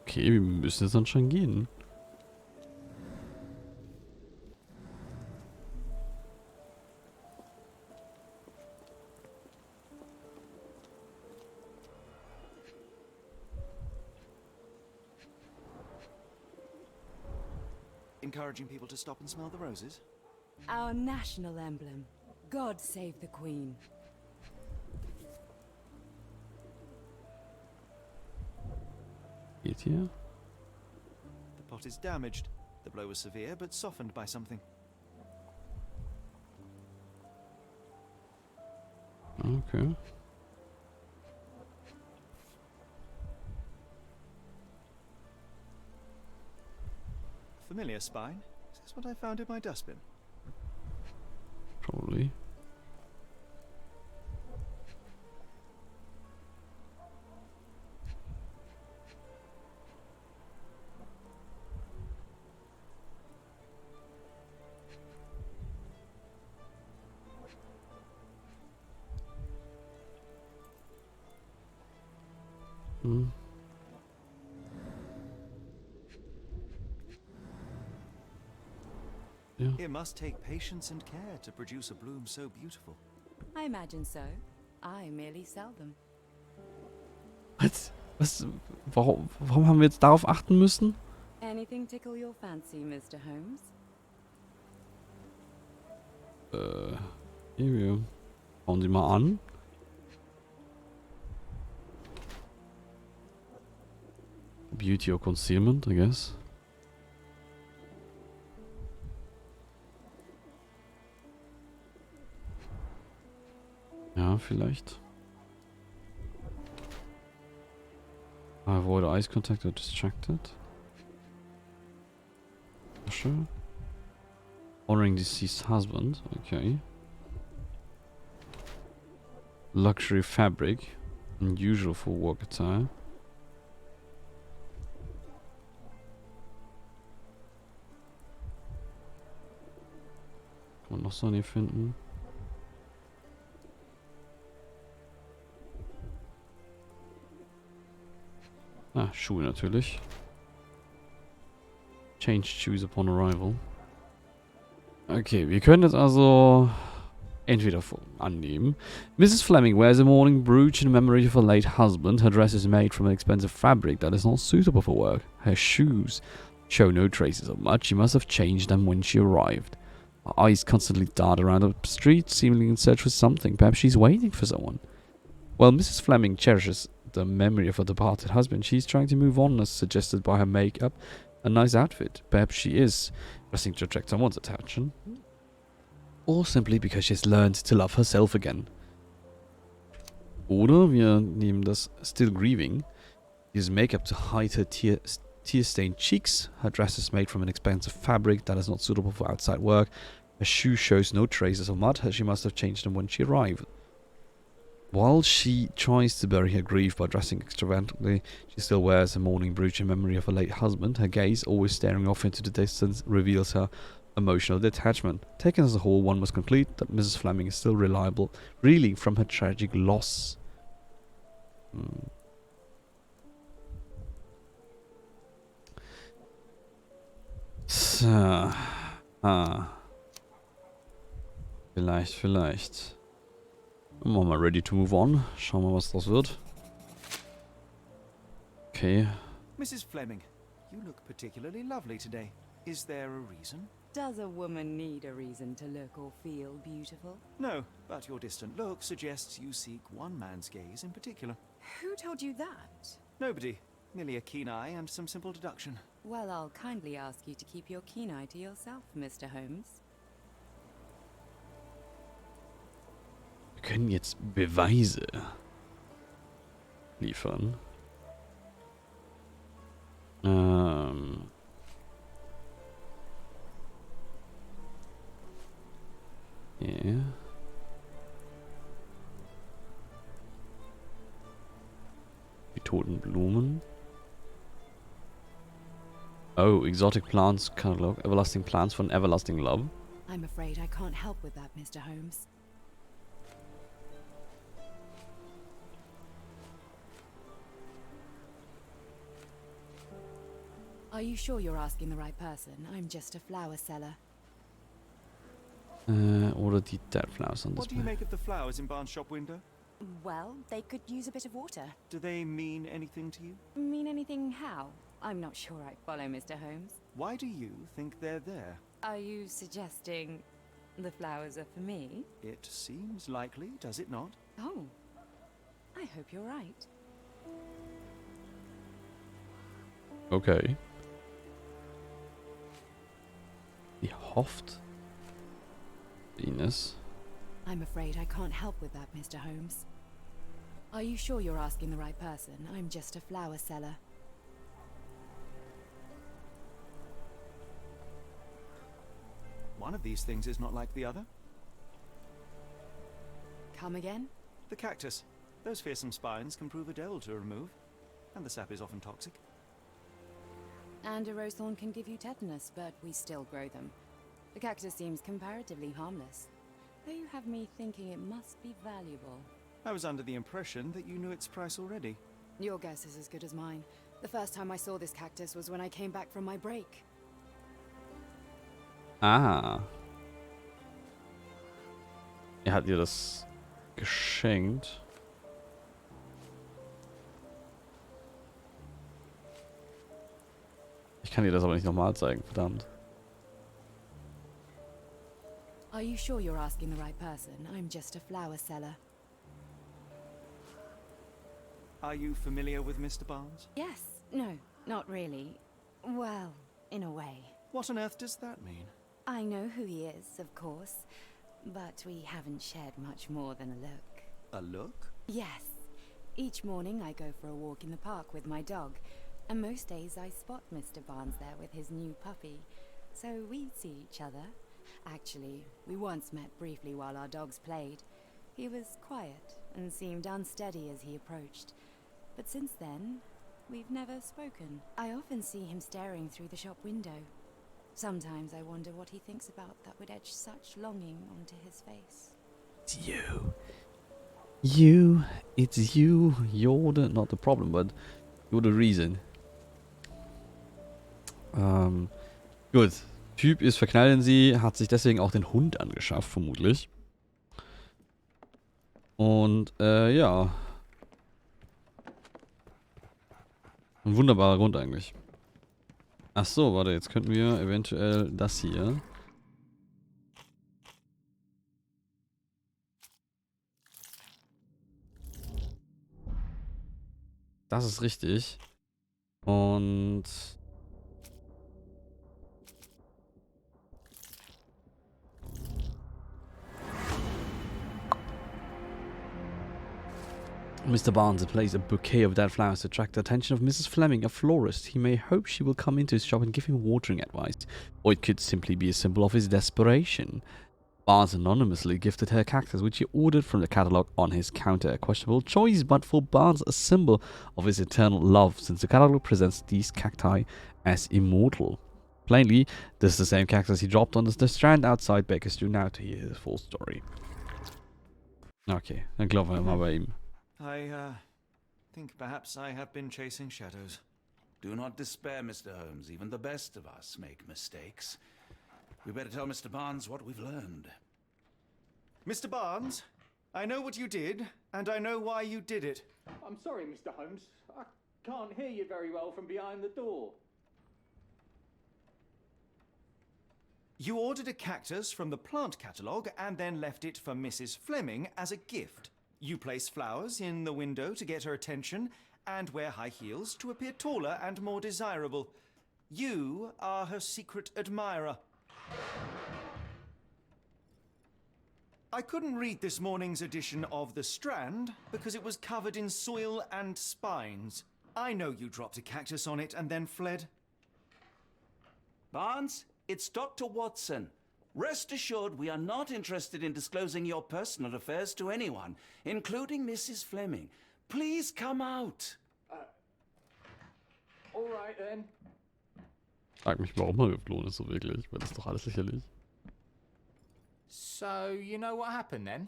Okay, wir müssen jetzt anscheinend gehen. Encouraging people to stop and smell the roses? Our national emblem. God save the Queen. Geht hier? The pot is damaged. The blow was severe, but softened by something. Okay. Familiar spine? Is this what I found in my dustbin? Probably. Hm. Ja. It must take patience and care to produce a bloom so beautiful. I imagine so. I merely sell them. Was? Was? Warum haben wir jetzt darauf achten müssen? Anything tickle your fancy, Mr. Holmes? Hier, wir schauen sie mal an. Beauty or concealment, I guess. Ja, vielleicht. Avoid eye contact or distracted. Sure. Honoring deceased husband. Okay. Luxury fabric. Unusual for work attire. Kann man noch so eine finden? Ah, Schuhe natürlich. Change shoes upon arrival. Okay, wir können jetzt also entweder annehmen. Mrs. Fleming wears a mourning brooch in memory of her late husband. Her dress is made from an expensive fabric that is not suitable for work. Her shoes show no traces of much. She must have changed them when she arrived. Her eyes constantly dart around the street, seemingly in search for something. Perhaps she's waiting for someone. While Mrs. Fleming cherishes the memory of her departed husband. She's trying to move on, as suggested by her makeup, a nice outfit. Perhaps she is dressing to attract someone's attention. Or simply because she's learned to love herself again. Oder wir nehmen das Still Grieving. Uses makeup to hide her tear-stained cheeks. Her dress is made from an expensive fabric that is not suitable for outside work. Her shoe shows no traces of mud, as she must have changed them when she arrived. While she tries to bury her grief by dressing extravagantly, she still wears a mourning brooch in memory of her late husband. Her gaze, always staring off into the distance, reveals her emotional detachment. Taken as a whole, one must conclude that Mrs. Fleming is still reliable, reeling from her tragic loss. So. Vielleicht. Machen wir mal ready to move on. Schauen wir, was das wird. Okay. Mrs. Fleming, you look particularly lovely today. Is there a reason? Does a woman need a reason to look or feel beautiful? No, but your distant look suggests you seek one man's gaze in particular. Who told you that? Nobody. Merely a keen eye and some simple deduction. Well, I'll kindly ask you to keep your keen eye to yourself, Mr. Holmes. Wir können jetzt Beweise liefern. Yeah. Die toten Blumen. Oh, exotic plants catalog. Everlasting plants for an everlasting love. I'm afraid I can't help with that, Mr. Holmes. Are you sure you're asking the right person? I'm just a flower seller. Oder die dead flowers on What do you display. make of the flowers in Barnes' shop window? Well, they could use a bit of water. Do they mean anything to you? Mean anything how? I'm not sure I follow, Mr. Holmes. Why do you think they're there? Are you suggesting the flowers are for me? It seems likely, does it not? Oh, I hope you're right. Okay. Die hofft. Venus. I'm afraid I can't help with that, Mr. Holmes. Are you sure you're asking the right person? I'm just a flower seller. One of these things is not like the other. Come again? The cactus. Those fearsome spines can prove a devil to remove, and the sap is often toxic. And a rose thorn can give you tetanus, but we still grow them. The cactus seems comparatively harmless, though you have me thinking it must be valuable. I was under the impression that you knew its price already. Your guess is as good as mine. The first time I saw this cactus was when I came back from my break. Ah. Er hat ihr das geschenkt. Ich kann dir das aber nicht nochmal zeigen, verdammt. Are you sure you're asking the right person? I'm just a flower seller. Are you familiar with Mr. Barnes? Yes. No, not really. Well, in a way. What on earth does that mean? I know who he is, of course, but we haven't shared much more than a look. A look? Yes. Each morning I go for a walk in the park with my dog, and most days I spot Mr. Barnes there with his new puppy, so we see each other. Actually, we once met briefly while our dogs played. He was quiet and seemed unsteady as he approached, but since then, we've never spoken. I often see him staring through the shop window. Sometimes I wonder what he thinks about that would etch such longing onto his face. It's you. You. It's you. You're the, not the problem, but you're the reason. Gut. Typ ist verknallt in sie, hat sich deswegen auch den Hund angeschafft, vermutlich. Und, ja. Ein wunderbarer Grund eigentlich. Ach so, warte, jetzt könnten wir eventuell das hier. Das ist richtig. Und Mr. Barnes plays a bouquet of dead flowers to attract the attention of Mrs. Fleming, a florist. He may hope she will come into his shop and give him watering advice, or it could simply be a symbol of his desperation. Barnes anonymously gifted her cactus, which he ordered from the catalogue on his counter. A questionable choice, but for Barnes a symbol of his eternal love, since the catalogue presents these cacti as immortal. Plainly, this is the same cactus he dropped on the strand outside Baker Street. Now to hear his full story. Okay, dann glauben wir mal bei ihm. I think perhaps I have been chasing shadows. Do not despair, Mr. Holmes. Even the best of us make mistakes. We better tell Mr. Barnes what we've learned. Mr. Barnes, I know what you did, and I know why you did it. I'm sorry, Mr. Holmes. I can't hear you very well from behind the door. You ordered a cactus from the plant catalogue and then left it for Mrs. Fleming as a gift. You place flowers in the window to get her attention and wear high heels to appear taller and more desirable. You are her secret admirer. I couldn't read this morning's edition of The Strand because it was covered in soil and spines. I know you dropped a cactus on it and then fled. Barnes, it's Dr. Watson. Rest assured, we are not interested in disclosing your personal affairs to anyone, including Mrs. Fleming. Please come out. All right then. Frag mich, warum er geflohen ist so wirklich, weil das ist doch alles sicherlich. So, you know what happened then?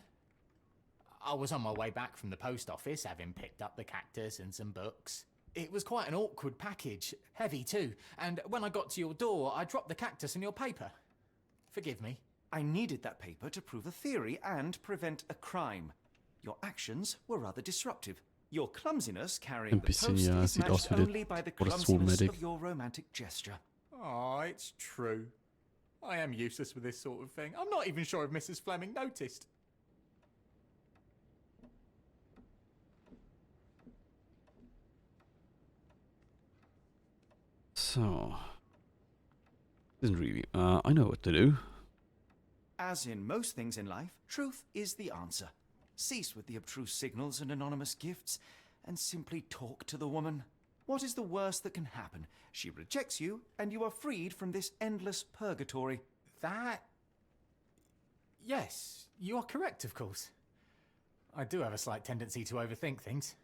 I was on my way back from the post office, having picked up the cactus and some books. It was quite an awkward package, heavy too, and when I got to your door, I dropped the cactus in your paper. Forgive me. I needed that paper to prove a theory and prevent a crime. Your actions were rather disruptive. Your clumsiness carrying the post is matched only by the clumsiness of your romantic gesture. Oh, it's true. I am useless with this sort of thing. I'm not even sure if Mrs. Fleming noticed. So, isn't really. I know what to do. As in most things in life, truth is the answer. Cease with the abstruse signals and anonymous gifts, and simply talk to the woman. What is the worst that can happen? She rejects you, and you are freed from this endless purgatory. That... Yes, you are correct, of course. I do have a slight tendency to overthink things.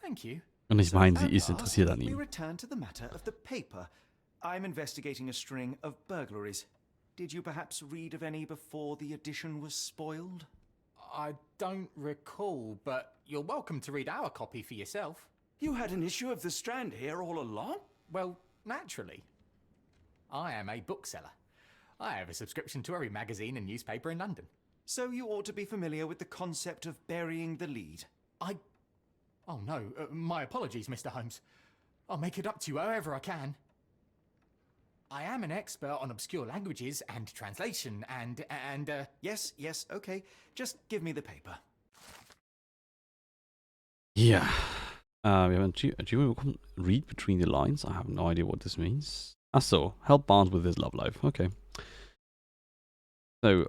Thank you. Und ich meine, sie At ist last, interessiert an we ihm. return to the matter of the paper. I'm investigating a string of burglaries. Did you perhaps read of any before the edition was spoiled? I don't recall, but you're welcome to read our copy for yourself. You had an issue of The Strand here all along? Well, naturally. I am a bookseller. I have a subscription to every magazine and newspaper in London. So you ought to be familiar with the concept of burying the lead. Oh no, my apologies, Mr. Holmes. I'll make it up to you however I can. I am an expert on obscure languages and translation and Yes, okay. Just give me the paper. Ja. Wir haben ein Achievement bekommen. Read between the lines. I have no idea what this means. Ach so. Help Barnes with his love life. Okay. So,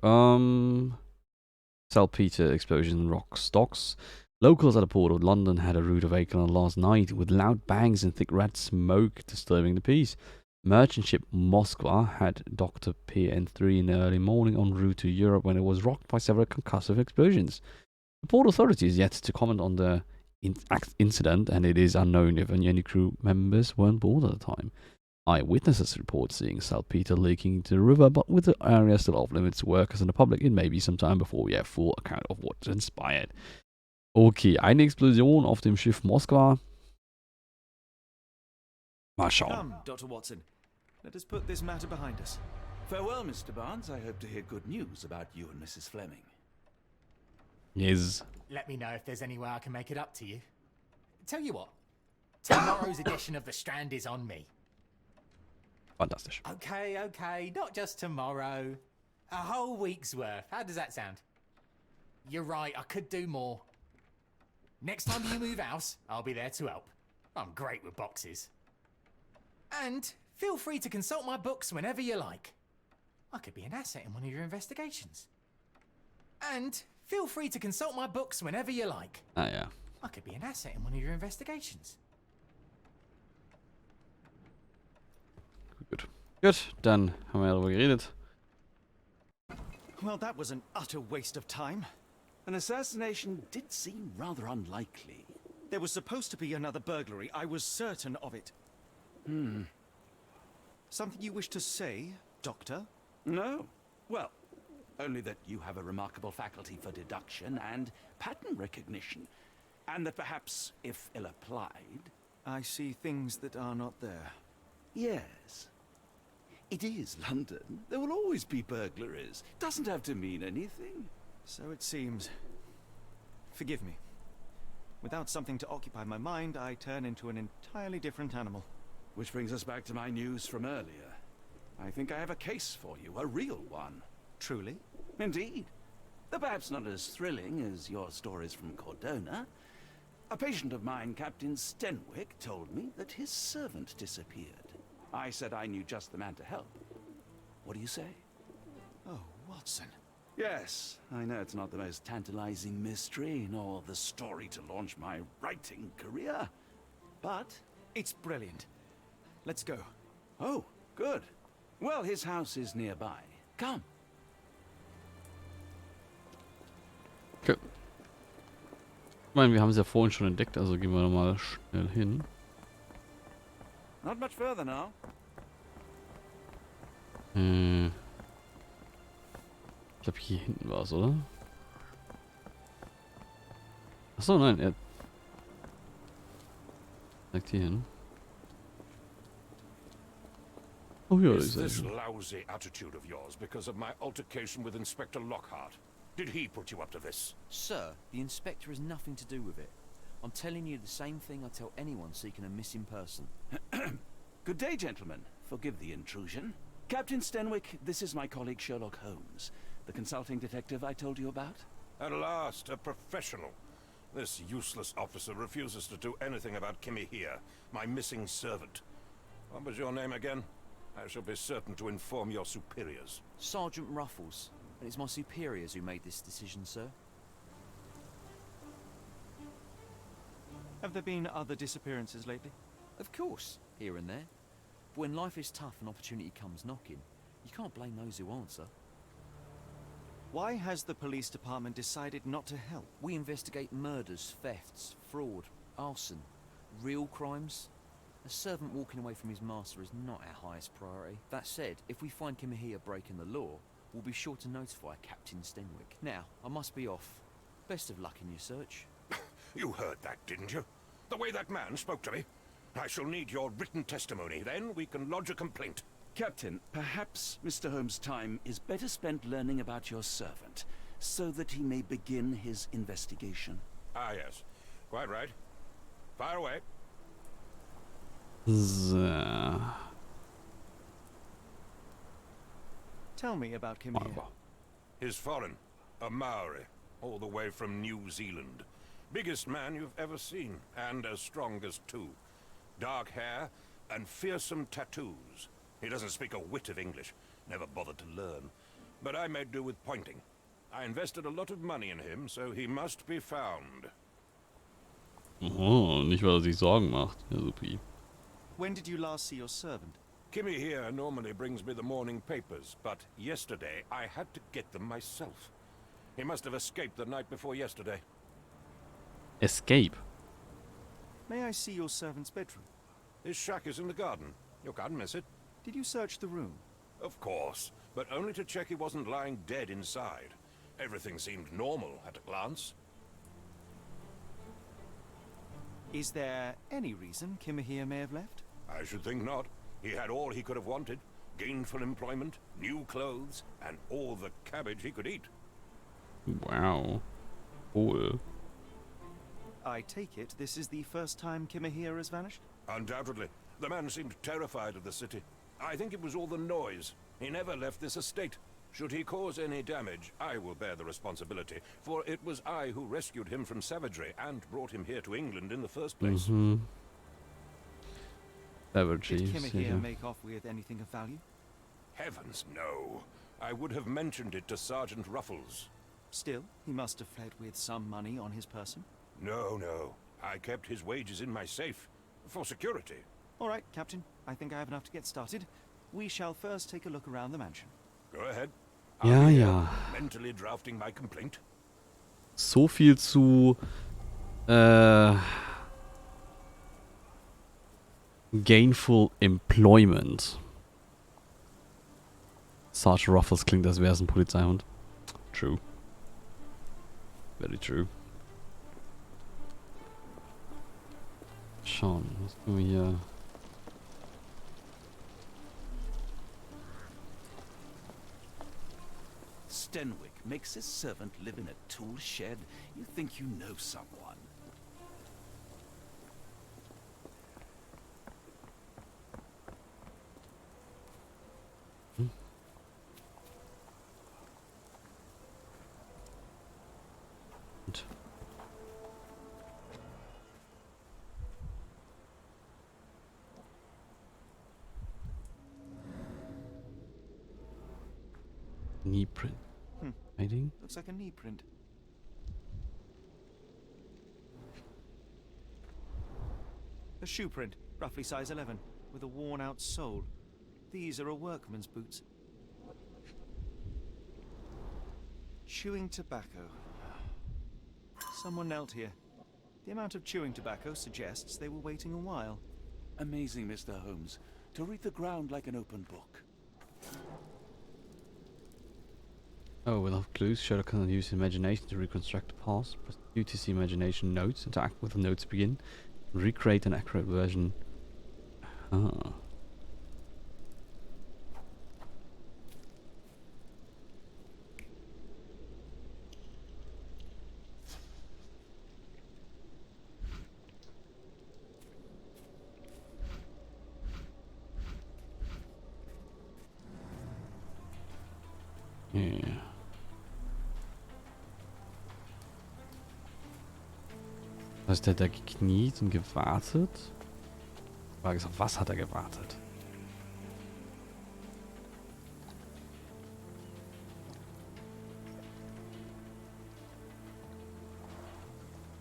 saltpeter explosion in rock stocks. Locals at the port of London had a rude awakening last night with loud bangs and thick red smoke disturbing the peace. Merchant ship Moskva had docked at Pier N3 in the early morning en route to Europe when it was rocked by several concussive explosions. The port authority is yet to comment on the incident, and it is unknown if any crew members were on board at the time. Eyewitnesses report seeing saltpeter leaking into the river, but with the area still off limits to workers and the public, it may be some time before we have full account of what transpired. Okay, eine Explosion auf dem Schiff Moskwa. Mal schauen. Come, Dr. Watson. Let us put this matter behind us. Farewell, Mr. Barnes. I hope to hear good news about you and Mrs. Fleming. Yes. let me know if there's any way I can make it up to you. Tell you what, tomorrow's edition of The Strand is on me. Fantastisch. Okay, not just tomorrow. A whole week's worth. How does that sound? You're right, I could do more. Next time you move house, I'll be there to help. I'm great with boxes. And feel free to consult my books whenever you like. I could be an asset in one of your investigations. And feel free to consult my books whenever you like. Ah ja. I could be an asset in one of your investigations. Gut. Gut, dann haben wir ja darüber geredet. Well, that was an utter waste of time. An assassination did seem rather unlikely. There was supposed to be another burglary. I was certain of it. Something you wish to say, Doctor? No. Well, only that you have a remarkable faculty for deduction and pattern recognition. And that perhaps, if ill-applied... I see things that are not there. Yes. It is London. There will always be burglaries. Doesn't have to mean anything. So it seems. Forgive me. Without something to occupy my mind, I turn into an entirely different animal. Which brings us back to my news from earlier. I think I have a case for you, a real one. Truly? Indeed. Though perhaps not as thrilling as your stories from Cordona. A patient of mine, Captain Stenwick, told me that his servant disappeared. I said I knew just the man to help. What do you say? Oh, Watson. Yes, I know it's not the most tantalizing mystery, nor the story to launch my writing career. But... It's brilliant. Let's go. Oh, good. Well, his house is nearby. Come. Okay. Ich meine, wir haben es ja vorhin schon entdeckt, also gehen wir nochmal schnell hin. Not much further now. Ich glaube, hier hinten war es, oder? Achso, nein, er zeigt hier hin. Oh ja, Is ist this er. lousy attitude of yours because of my altercation with Inspector Lockhart? Did he put you up to this? Sir, the inspector has nothing to do with it. I'm telling you the same thing I tell anyone seeking a missing person. Good day, gentlemen. Forgive the intrusion. Captain Stenwick, this is my colleague Sherlock Holmes, the consulting detective I told you about. At last, a professional. This useless officer refuses to do anything about Kimmy here, my missing servant. What was your name again? I shall be certain to inform your superiors. Sergeant Ruffles, and it's my superiors who made this decision, sir. Have there been other disappearances lately? Of course, here and there. But when life is tough and opportunity comes knocking, you can't blame those who answer. Why has the police department decided not to help? We investigate murders, thefts, fraud, arson, real crimes. A servant walking away from his master is not our highest priority. That said, if we find Kimahia breaking the law, we'll be sure to notify Captain Stenwick. Now, I must be off. Best of luck in your search. You heard that, didn't you? The way that man spoke to me. I shall need your written testimony. Then we can lodge a complaint. Captain, perhaps Mr. Holmes' time is better spent learning about your servant, so that he may begin his investigation. Ah, yes. Quite right. Fire away. So. Tell me about Kimahia. He's foreign. A Maori. All the way from New Zealand. Biggest man you've ever seen, and as strong as two. Dark hair and fearsome tattoos. He doesn't speak a whit of English. Never bothered to learn. But I made do with pointing. I invested a lot of money in him, so he must be found. Oh, nicht, weil er sich Sorgen macht. Ja, supi. When did you last see your servant? Kimmy here normally brings me the morning papers, but yesterday I had to get them myself. He must have escaped the night before yesterday. Escape. May I see your servant's bedroom? His shack is in the garden. You can't miss it. Did you search the room? Of course, but only to check he wasn't lying dead inside. Everything seemed normal at a glance. Is there any reason Kimahia may have left? I should think not. He had all he could have wanted. Gainful employment, new clothes, and all the cabbage he could eat. Wow. Cool. I take it this is the first time Kimahia has vanished? Undoubtedly. The man seemed terrified of the city. I think it was all the noise. He never left this estate. Should he cause any damage, I will bear the responsibility, for it was I who rescued him from savagery and brought him here to England in the first place. Savagery, Did Kimmer here sicher. make off with anything of value? Heavens, no. I would have mentioned it to Sergeant Ruffles. Still, he must have fled with some money on his person. No, no. I kept his wages in my safe. For security. All right, Captain. I think I have enough to get started. We shall first take a look around the mansion. Go ahead. Ja, I'll be here, ja. mentally drafting my complaint. So viel zu Gainful Employment. Sergeant Ruffles klingt, als wäre es ein Polizeihund. True. Very true. Schauen, was können wir hier... Stenwick makes his servant live in a tool shed. You think you know someone. Und Knee print. Hiding? Looks like a knee print. A shoe print, roughly size 11, with a worn-out sole. These are a workman's boots. Chewing tobacco. Someone knelt here. The amount of chewing tobacco suggests they were waiting a while. Amazing, Mr. Holmes. To read the ground like an open book. Oh, without clues, Sherlock cannot use his imagination to reconstruct the past. Press Q to see imagination notes, interact with the notes begin, recreate an accurate version. Ah. Yeah. Was hat er gekniet und gewartet? Die Frage ist, auf was hat er gewartet?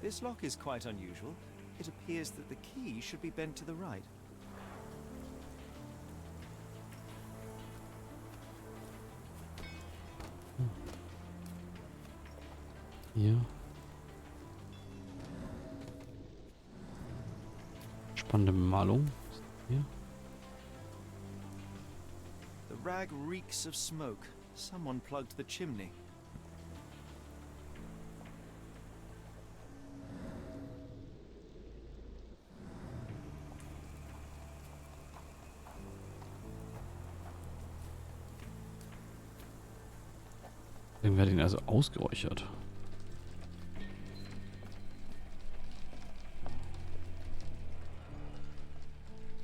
This lock is quite unusual. It appears that the key should be bent to the right. Hier. Spannende Bemalung. Hier. The rag reeks of smoke. Someone plugged the chimney. Dann wird ihn also ausgeräuchert.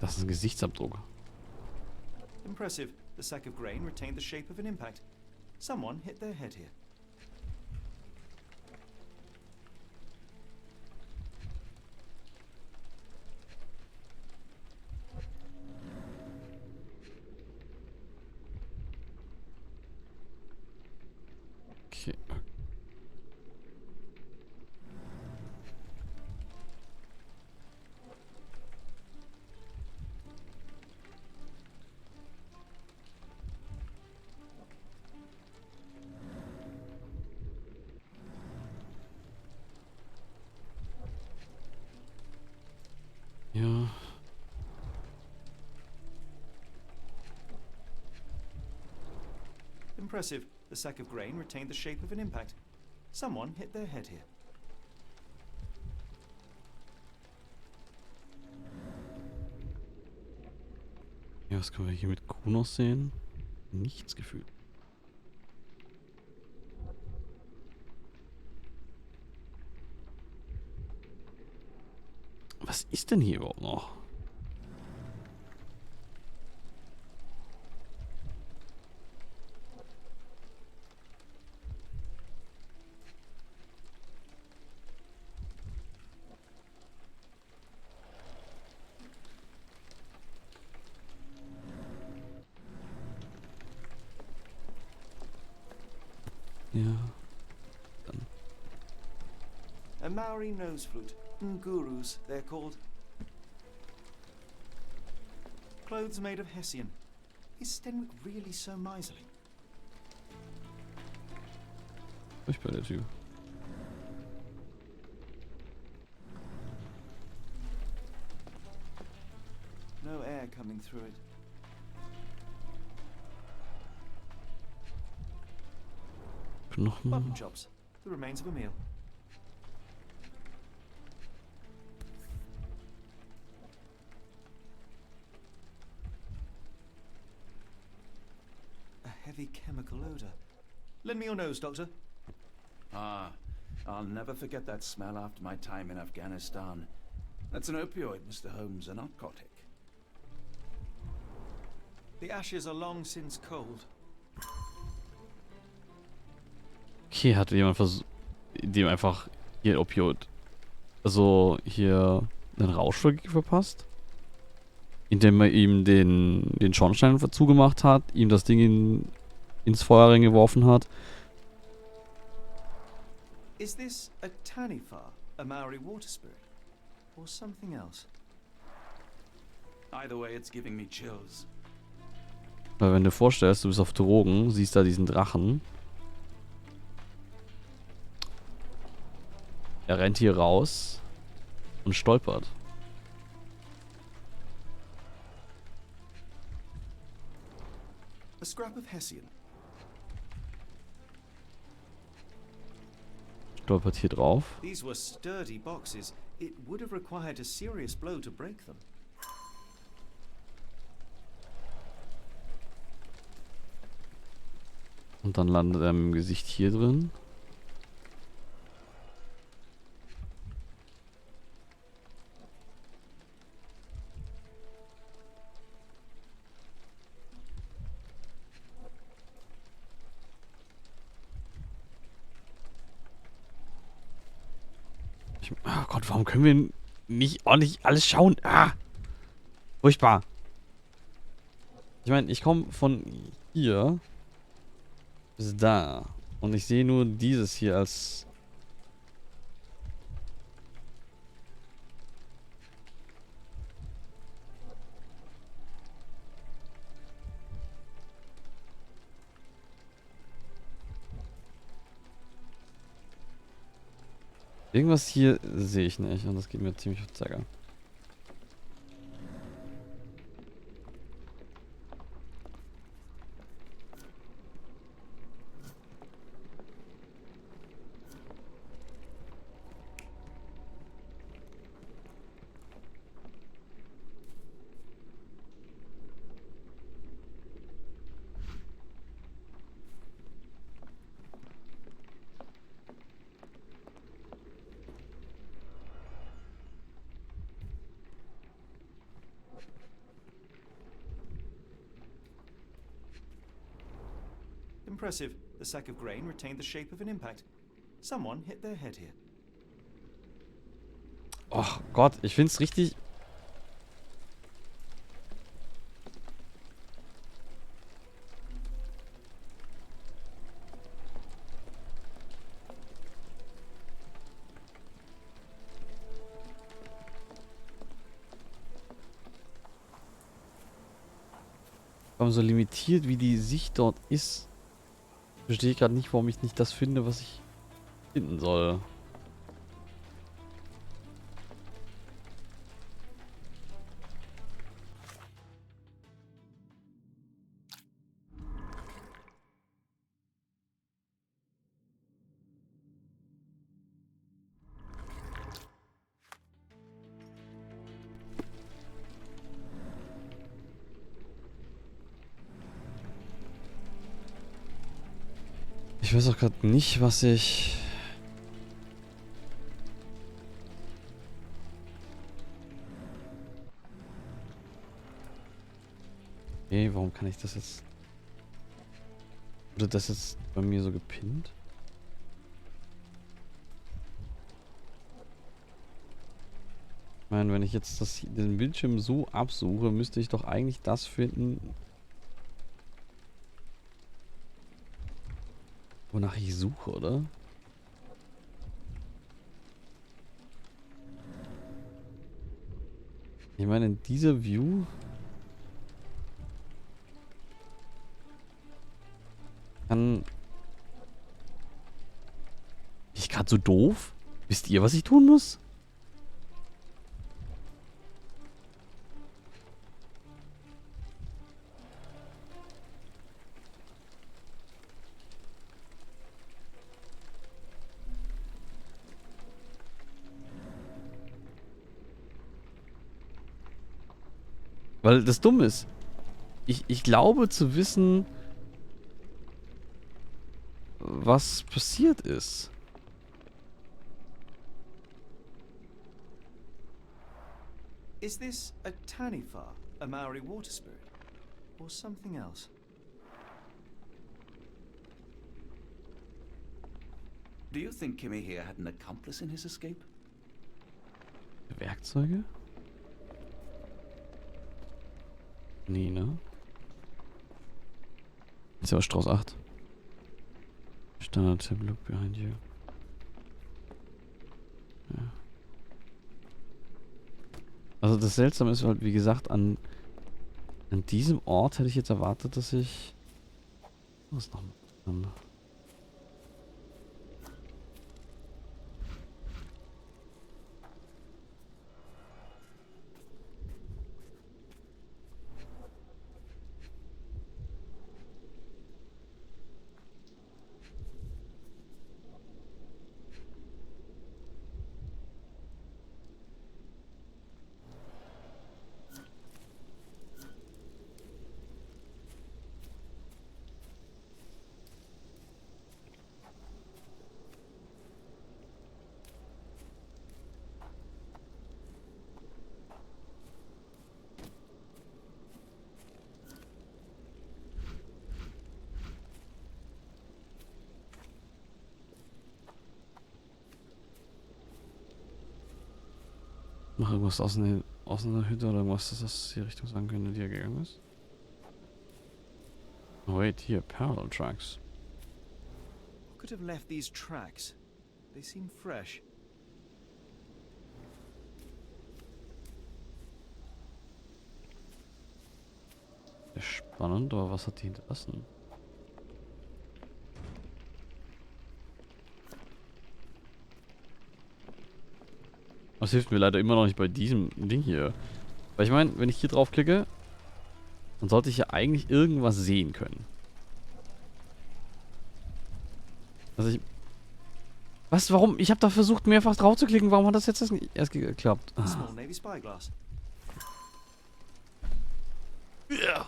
Das ist ein Gesichtsabdruck. Impressive. The sack of grain retained the shape of an impact. Someone hit their head here. Okay. Ja. Impressive. The sack of grain retained the shape of an impact. Someone hit their head here. Ja, was können wir hier mit Q noch sehen? Nichts gefühlt. Was ist denn hier überhaupt noch? hier. Dann. A Maori nose flute. Ngurus, they're called. Clothes made of Hessian. Is Stenwick really so miserly? Ich bin der Typ. No air coming through it. Knochen. Mutton chops. The remains of a meal. A heavy chemical odor. Lend me your nose, Doctor. Ah, I'll never forget that smell after my time in Afghanistan. That's an opioid, Mr. Holmes, a narcotic. The ashes are long since cold. Okay, hat jemand dem einfach hier Opioid, also hier einen Rausch verpasst? Indem er ihm den Schornstein zugemacht hat, ihm das Ding ins Feuer reingeworfen hat. Is this a Tanifa, a Maori water spirit, or something else? Either way, it's giving me chills. Weil wenn du dir vorstellst, du bist auf Drogen, siehst da diesen Drachen. Er rennt hier raus und stolpert. A scrap of Hessian. Stolpert hier drauf. These were sturdy boxes. It would have required a serious blow to break them. Und dann landet er im Gesicht hier drin. Oh Gott, warum können wir nicht ordentlich alles schauen? Ah! Furchtbar. Ich meine, ich komme von hier bis da. Und ich sehe nur dieses hier als... Irgendwas hier sehe ich nicht und das geht mir ziemlich auf den Zeiger. Impressive. The sack of grain retained the shape of an impact. Someone hit their head here. Oh Gott, ich find's richtig... Warum so limitiert, wie die Sicht dort ist? Verstehe ich gerade nicht, warum ich nicht das finde, was ich finden soll. Ich weiß auch gerade nicht, was ich... Okay, warum kann ich das jetzt... Wurde das jetzt bei mir so gepinnt? Ich meine, wenn ich jetzt den Bildschirm so absuche, müsste ich doch eigentlich das finden... Wonach ich suche, oder? Ich meine, in dieser View kann... Bin ich gerade so doof? Wisst ihr, was ich tun muss? Weil das Dumme ist, ich glaube zu wissen, was passiert ist. Is this a Tanifa, a Maori water spirit, or something else? Do you think Kimmy here had an accomplice in his escape? Werkzeuge? Nee, ne? Ist ja aber Strauß 8. Standard Look behind you. Ja. Also das Seltsame ist halt, wie gesagt, an diesem Ort hätte ich jetzt erwartet, dass ich... Was noch? Mach irgendwas aus einer Hütte oder irgendwas, dass das die Richtung sagen könnte, die er gegangen ist. Oh, wait, hier, Parallel Tracks. What could have left these tracks? They seem fresh. Sehr spannend, aber was hat die hinterlassen? Das hilft mir leider immer noch nicht bei diesem Ding hier. Weil ich meine, wenn ich hier draufklicke, dann sollte ich ja eigentlich irgendwas sehen können. Also ich... Was? Warum? Ich habe da versucht, mehrfach drauf zu klicken. Warum hat das jetzt erst geklappt? Ah. Small Navy spyglass. Ja.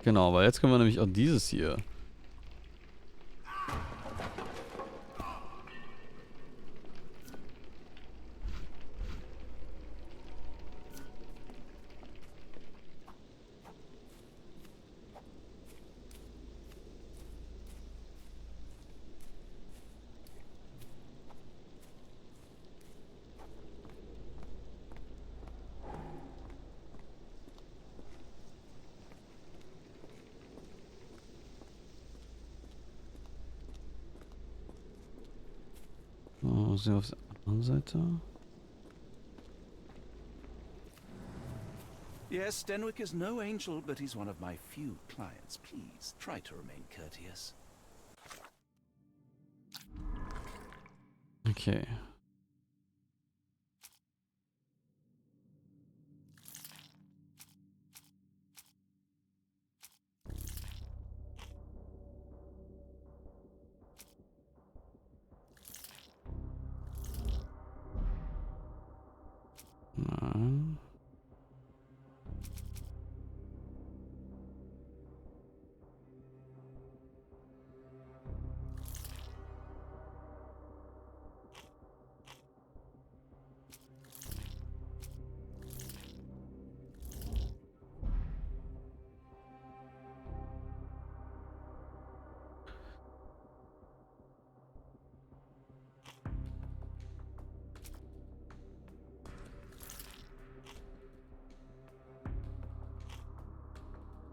Genau, weil jetzt können wir nämlich auch dieses hier. Oh, sehen wir auf der anderen Seite. Yes, Denwick is no angel, but he's one of my few clients. Please, try to remain courteous. Okay. Nein.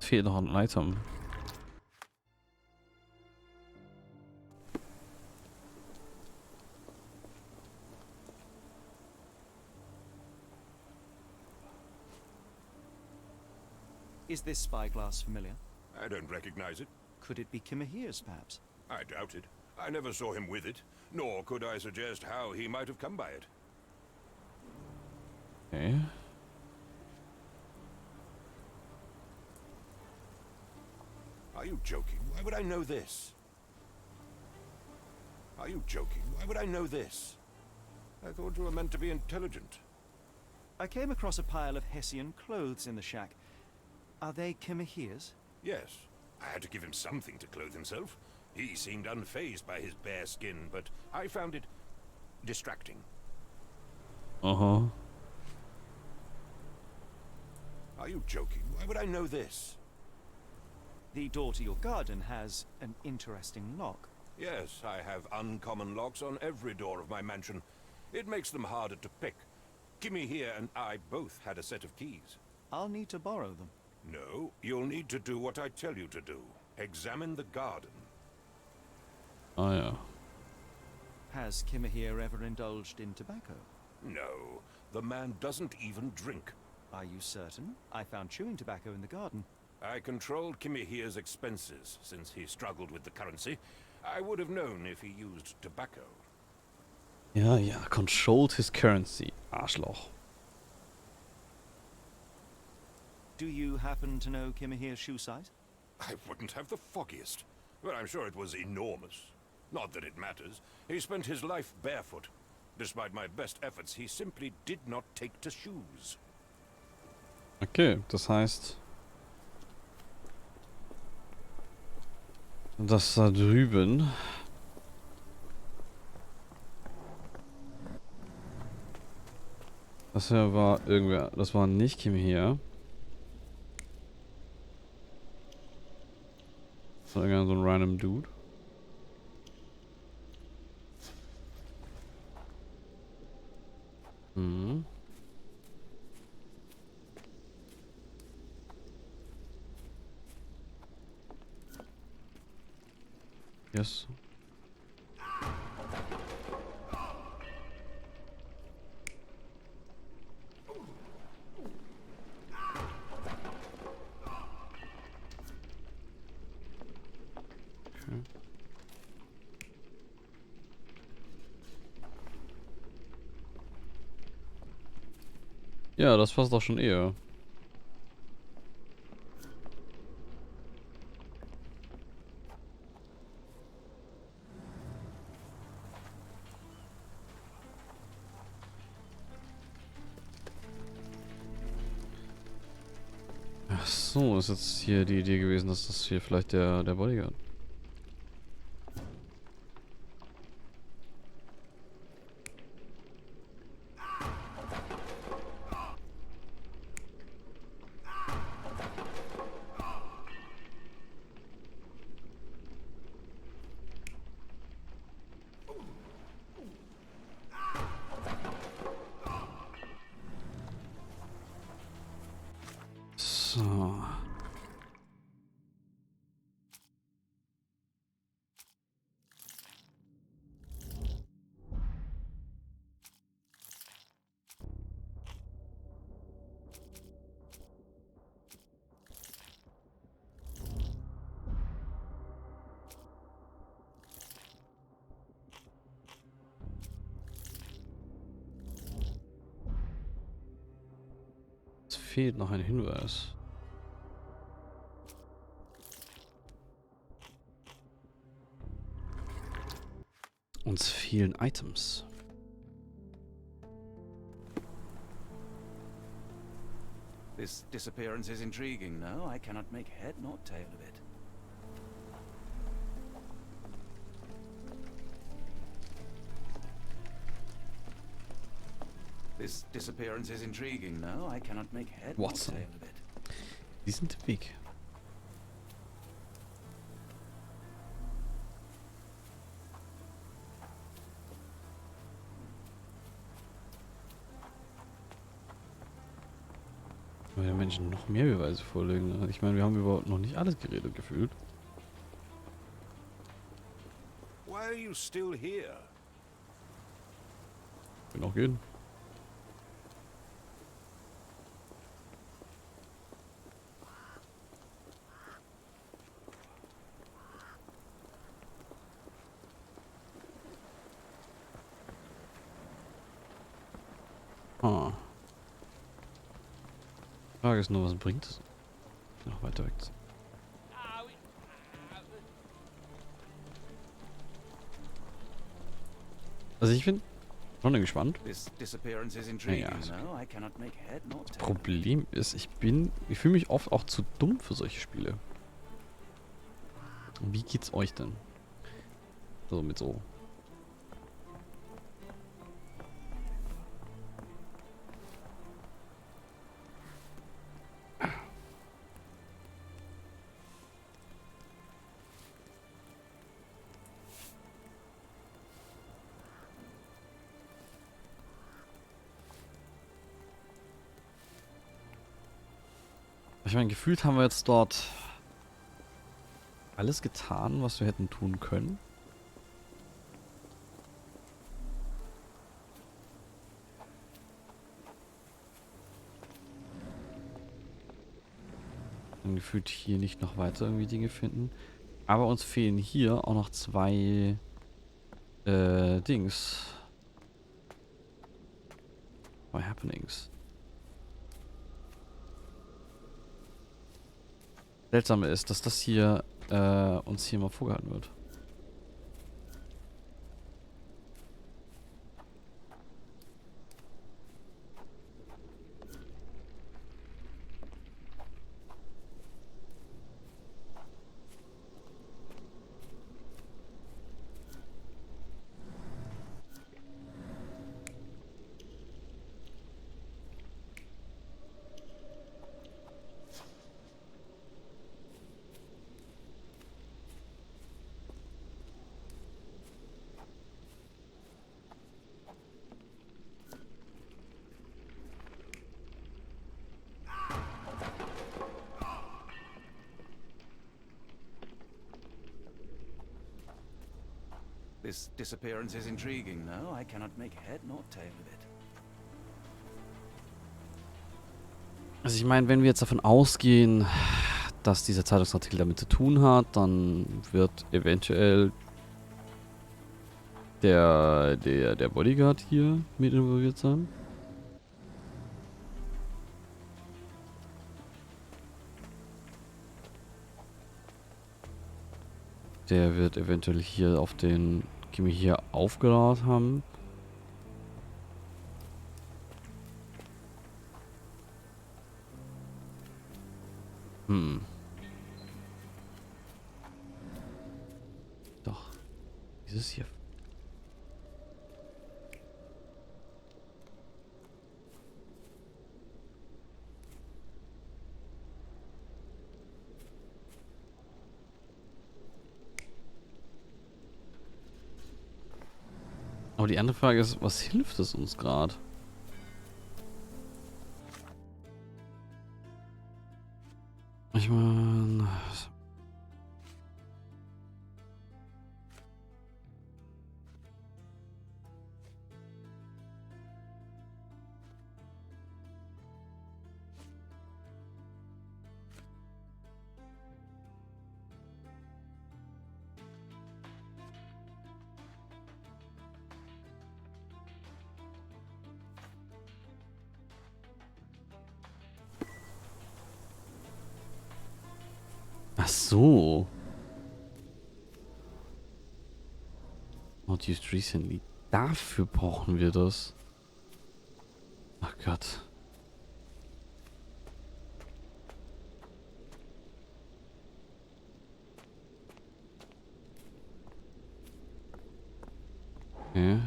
fehlt noch ein Item. Is this spyglass familiar? I don't recognize it. Could it be Kimahir's, perhaps? I doubt it. I never saw him with it, nor could I suggest how he might have come by it. Okay. Are you joking? Why would I know this? Are you joking? Why would I know this? I thought you were meant to be intelligent. I came across a pile of Hessian clothes in the shack. Are they Kimahir's? Yes. I had to give him something to clothe himself. He seemed unfazed by his bare skin, but I found it distracting. Uh-huh. Are you joking? Why would I know this? The door to your garden has an interesting lock. Yes, I have uncommon locks on every door of my mansion. It makes them harder to pick. Kimmy here and I both had a set of keys. I'll need to borrow them. No, you'll need to do what I tell you to do. Examine the garden. Ah ja. Has Kimahir ever indulged in tobacco? No, the man doesn't even drink. Are you certain? I found chewing tobacco in the garden. I controlled Kimmy here's expenses since he struggled with the currency. I would have known if he used tobacco. Ja, ja. Controlled his currency. Arschloch. Do you happen to know Kimahir's shoe size? I wouldn't have the foggiest, but I'm sure it was enormous. Not that it matters. He spent his life barefoot. Despite my best efforts, he simply did not take to shoes. Okay, das heißt... Das da drüben... Das hier war irgendwer... Das war nicht Kim hier. Das war irgendein so ein random Dude. Mhm. Yes. Okay. Ja, das passt doch schon eher. Ach so, ist jetzt hier die Idee gewesen, dass das hier vielleicht der Bodyguard. So. Es fehlt noch ein Hinweis. Uns fehlen Items. This disappearance is intriguing, no? I cannot make head nor tail of it. This disappearance is intriguing, no? I cannot make head nor Watson. tail of it. Die sind im Weg. Weil der Menschen noch mehr Beweise vorlegen. Ich meine, wir haben überhaupt noch nicht alles geredet gefühlt. Why are you still here? Kann auch gehen. Ah. Frage ist nur, was bringt es? Noch weiter weg. Also ich bin schon gespannt. This disappearance is intriguing, Ja, though. I cannot make head nor tail. Problem ist, ich fühle mich oft auch zu dumm für solche Spiele. Wie geht's euch denn? So mit so. Ich meine, gefühlt haben wir jetzt dort alles getan, was wir hätten tun können. Und gefühlt hier nicht noch weiter irgendwie Dinge finden. Aber uns fehlen hier auch noch zwei Dings. Zwei Happenings. Seltsame ist, dass das hier uns hier mal vorgehalten wird. This disappearance is intriguing, though. I cannot make head nor tail of it. Also ich meine, wenn wir jetzt davon ausgehen, dass dieser Zeitungsartikel damit zu tun hat, dann wird eventuell der Bodyguard hier mit involviert sein. Der wird eventuell hier auf den Kimi hier aufgelauert haben. Doch. Dieses hier. Aber die andere Frage ist, was hilft es uns gerade? Ich meine... Ach so. Not used recently. Dafür brauchen wir das. Ach Gott. Okay.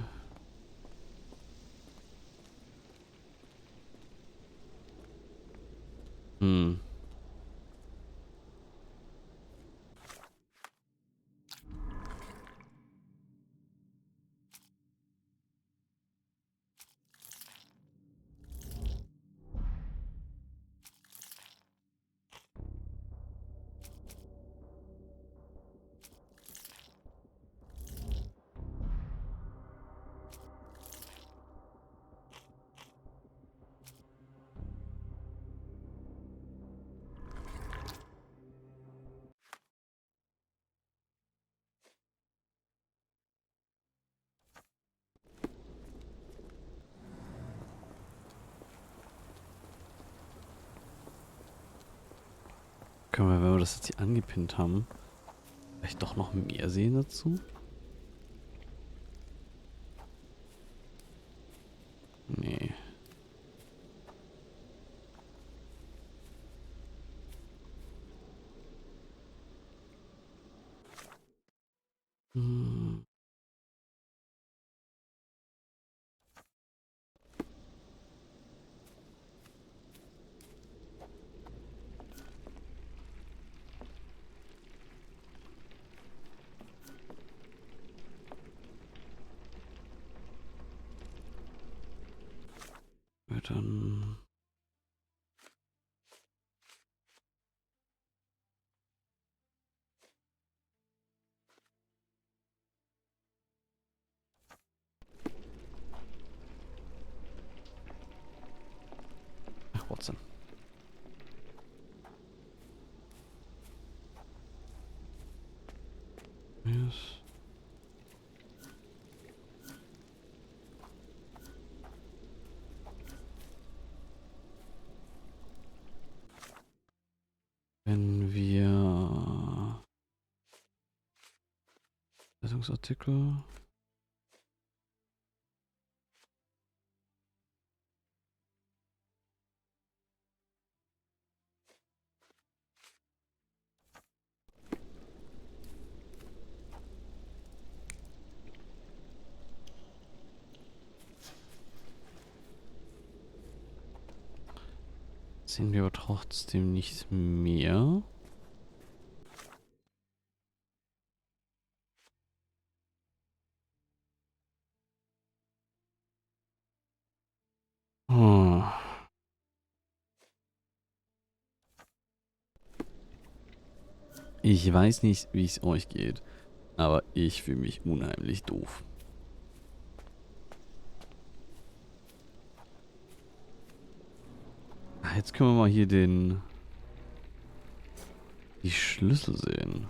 können wir, wenn wir das jetzt hier angepinnt haben, vielleicht doch noch mehr sehen dazu? Nee. Hm. Ja, dann... Ach, Watson. Yes. Wenn wir... Zeitungsartikel... Sehen wir aber trotzdem nicht mehr. Hm. Ich weiß nicht, wie es euch geht, aber ich fühle mich unheimlich doof. Jetzt können wir mal hier die Schlüssel sehen.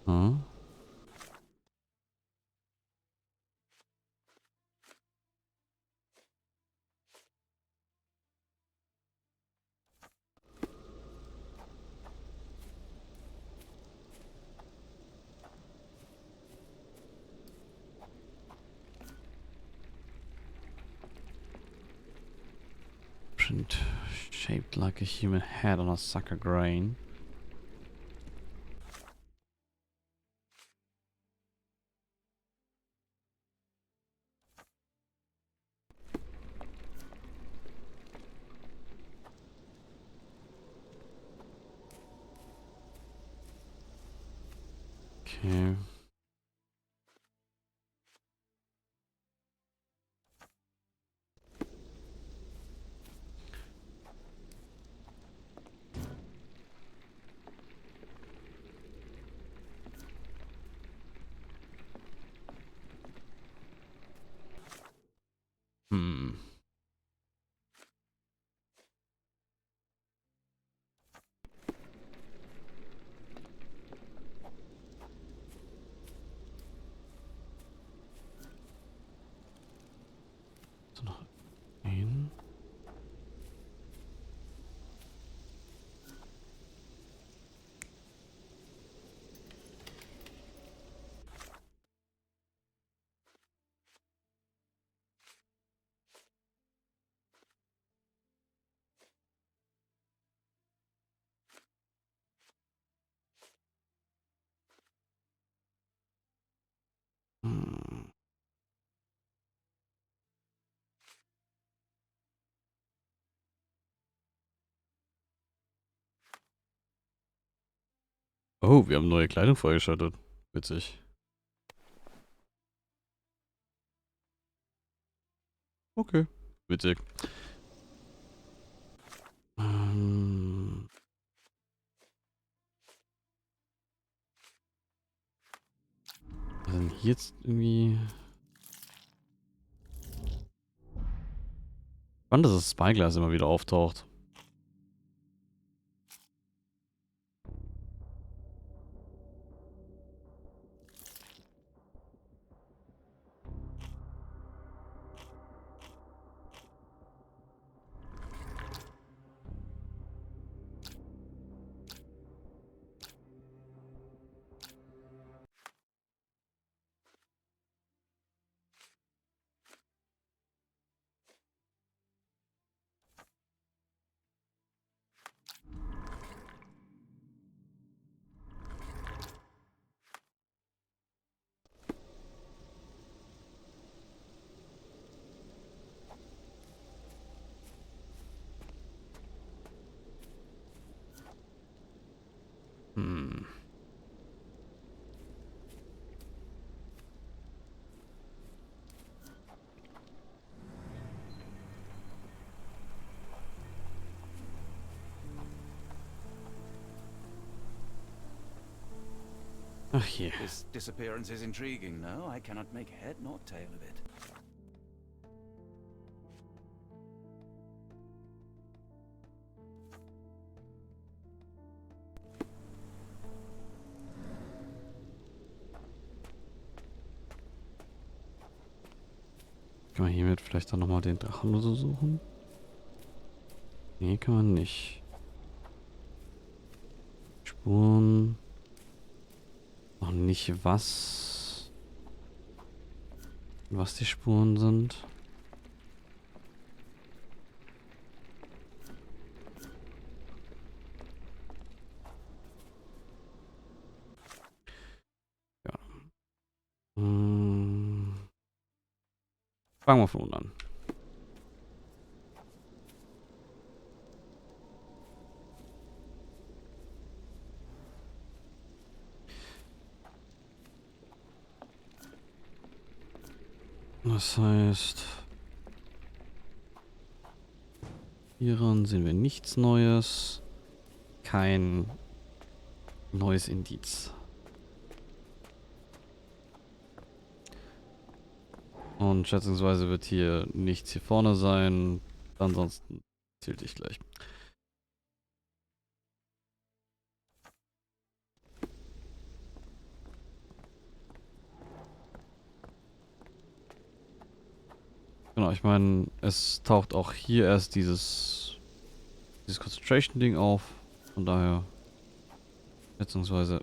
Hm? Shaped like a human head on a sucker grain. Okay. Hm. So noch ein. Hm. Oh, wir haben neue Kleidung freigeschaltet. Witzig. Okay. Witzig. Was denn hier jetzt irgendwie... Spannend, dass das Spyglass immer wieder auftaucht. Hm. Ach je. This disappearance is intriguing, no? I cannot make head nor tail of it. Kann man hiermit vielleicht dann nochmal den Drachen oder so suchen? Nee, kann man nicht. Spuren. Noch nicht was. Was die Spuren sind. Ja. Fangen wir von unten an. Das heißt, hieran sehen wir nichts Neues. Kein neues Indiz. Und schätzungsweise wird hier nichts hier vorne sein. Ansonsten zählte ich gleich. Genau, ich meine, es taucht auch hier erst dieses Concentration-Ding auf. Von daher, schätzungsweise.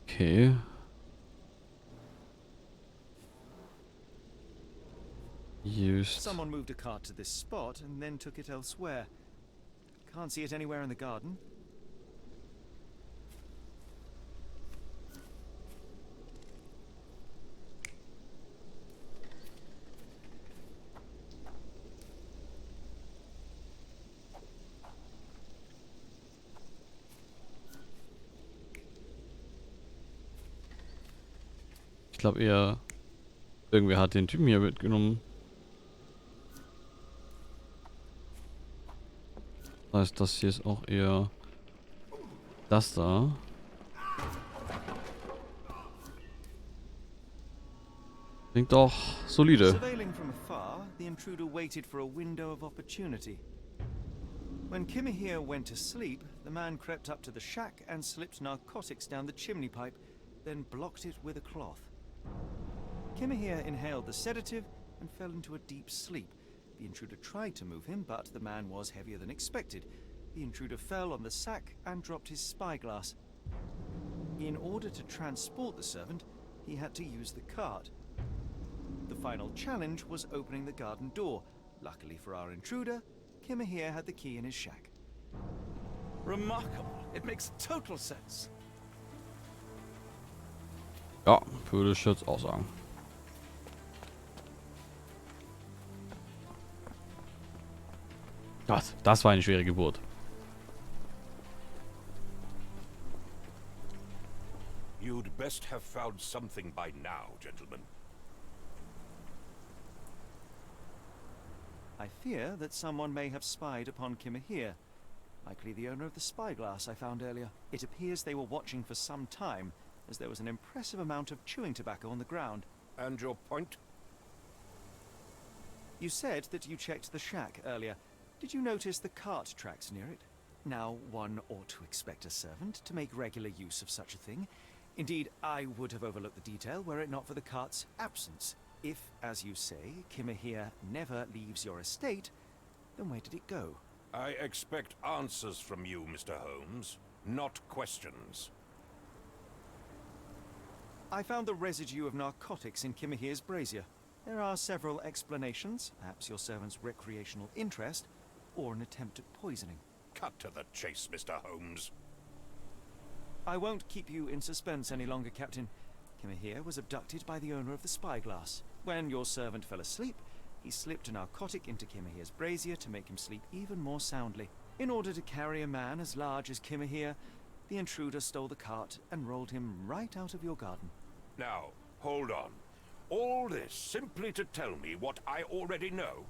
Okay. Used. Someone moved a cart to this spot and then took it elsewhere. Can't see it anywhere in the garden. Ich glaube eher, irgendwer hat den Typen hier mitgenommen. Das heißt, das hier ist auch eher das da. Klingt doch solide. Surveilling from afar, the intruder waited for a window of opportunity. When Kimahir went to sleep, the man crept up to the shack and slipped narcotics down the chimney pipe, then blocked it with a cloth. Kimahir inhaled the sedative and fell into a deep sleep. The intruder tried to move him, but the man was heavier than expected. The intruder fell on the sack and dropped his spyglass. In order to transport the servant, he had to use the cart. The final challenge was opening the garden door. Luckily for our intruder, Kimahir had the key in his shack. Remarkable. It makes total sense. Ja, würde ich jetzt auch sagen. Gott, das war eine schwere Geburt. You'd best have found something by now, gentlemen. I fear that someone may have spied upon Kimahir. Likely the owner of the spyglass I found earlier. It appears they were watching for some time, as there was an impressive amount of chewing tobacco on the ground. And your point? You said that you checked the shack earlier. Did you notice the cart tracks near it? Now, one ought to expect a servant to make regular use of such a thing. Indeed, I would have overlooked the detail were it not for the cart's absence. If, as you say, Kimahir never leaves your estate, then where did it go? I expect answers from you, Mr. Holmes, not questions. I found the residue of narcotics in Kimahir's brazier. There are several explanations, perhaps your servant's recreational interest, or an attempt at poisoning. Cut to the chase, Mr. Holmes. I won't keep you in suspense any longer, Captain. Kimahir was abducted by the owner of the spyglass. When your servant fell asleep, he slipped a narcotic into Kimahir's brazier to make him sleep even more soundly. In order to carry a man as large as Kimahir, the intruder stole the cart and rolled him right out of your garden. Now, hold on. All this simply to tell me what I already know?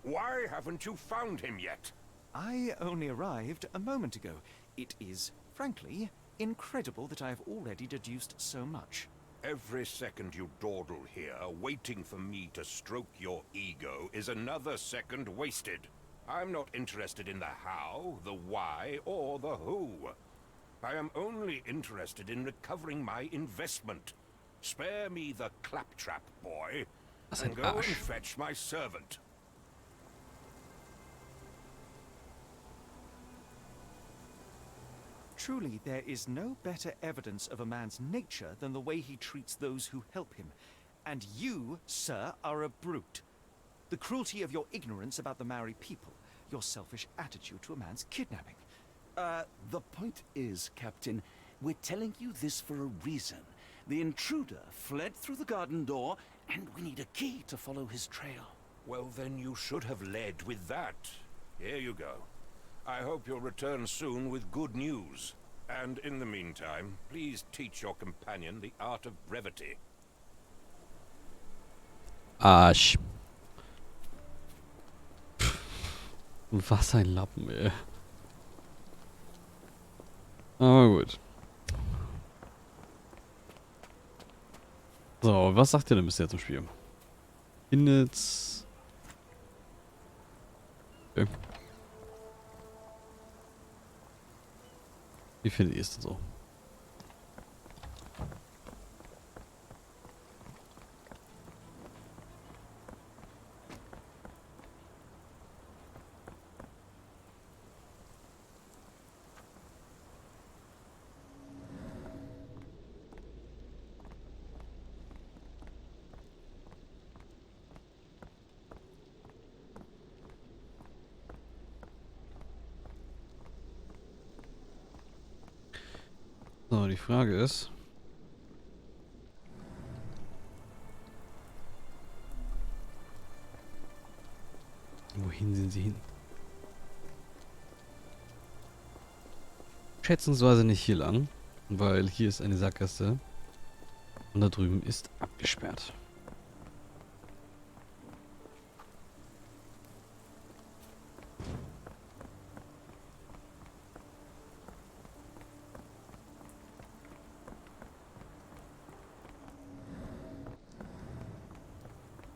Why haven't you found him yet? I only arrived a moment ago. It is, frankly, incredible that I have already deduced so much. Every second you dawdle here, waiting for me to stroke your ego, is another second wasted. I'm not interested in the how, the why, or the who. I am only interested in recovering my investment. Spare me the claptrap, boy, and go and fetch my servant. Truly, there is no better evidence of a man's nature than the way he treats those who help him. And you, sir, are a brute. The cruelty of your ignorance about the Maori people, your selfish attitude to a man's kidnapping. The point is, Captain, we're telling you this for a reason. The intruder fled through the garden door, and we need a key to follow his trail. Well, then you should have led with that. Here you go. I hope you'll return soon with good news. And in the meantime, please teach your companion the art of brevity. Arsch. Was ein Lappen, ey. Aber gut. So, was sagt ihr denn bisher zum Spiel? Findet's... Okay. Wie findet ihr es denn so? So, die Frage ist... Wohin sind sie hin? Schätzungsweise nicht hier lang, weil hier ist eine Sackgasse und da drüben ist abgesperrt.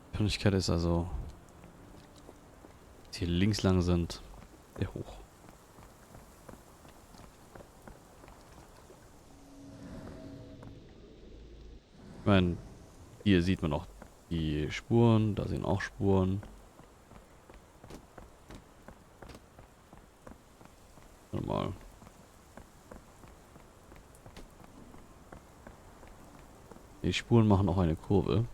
Die Wahrscheinlichkeit ist also, dass hier links lang sind, sehr hoch. Ich meine, hier sieht man auch die Spuren, da sind auch Spuren. Warte mal. Die Spuren machen auch eine Kurve.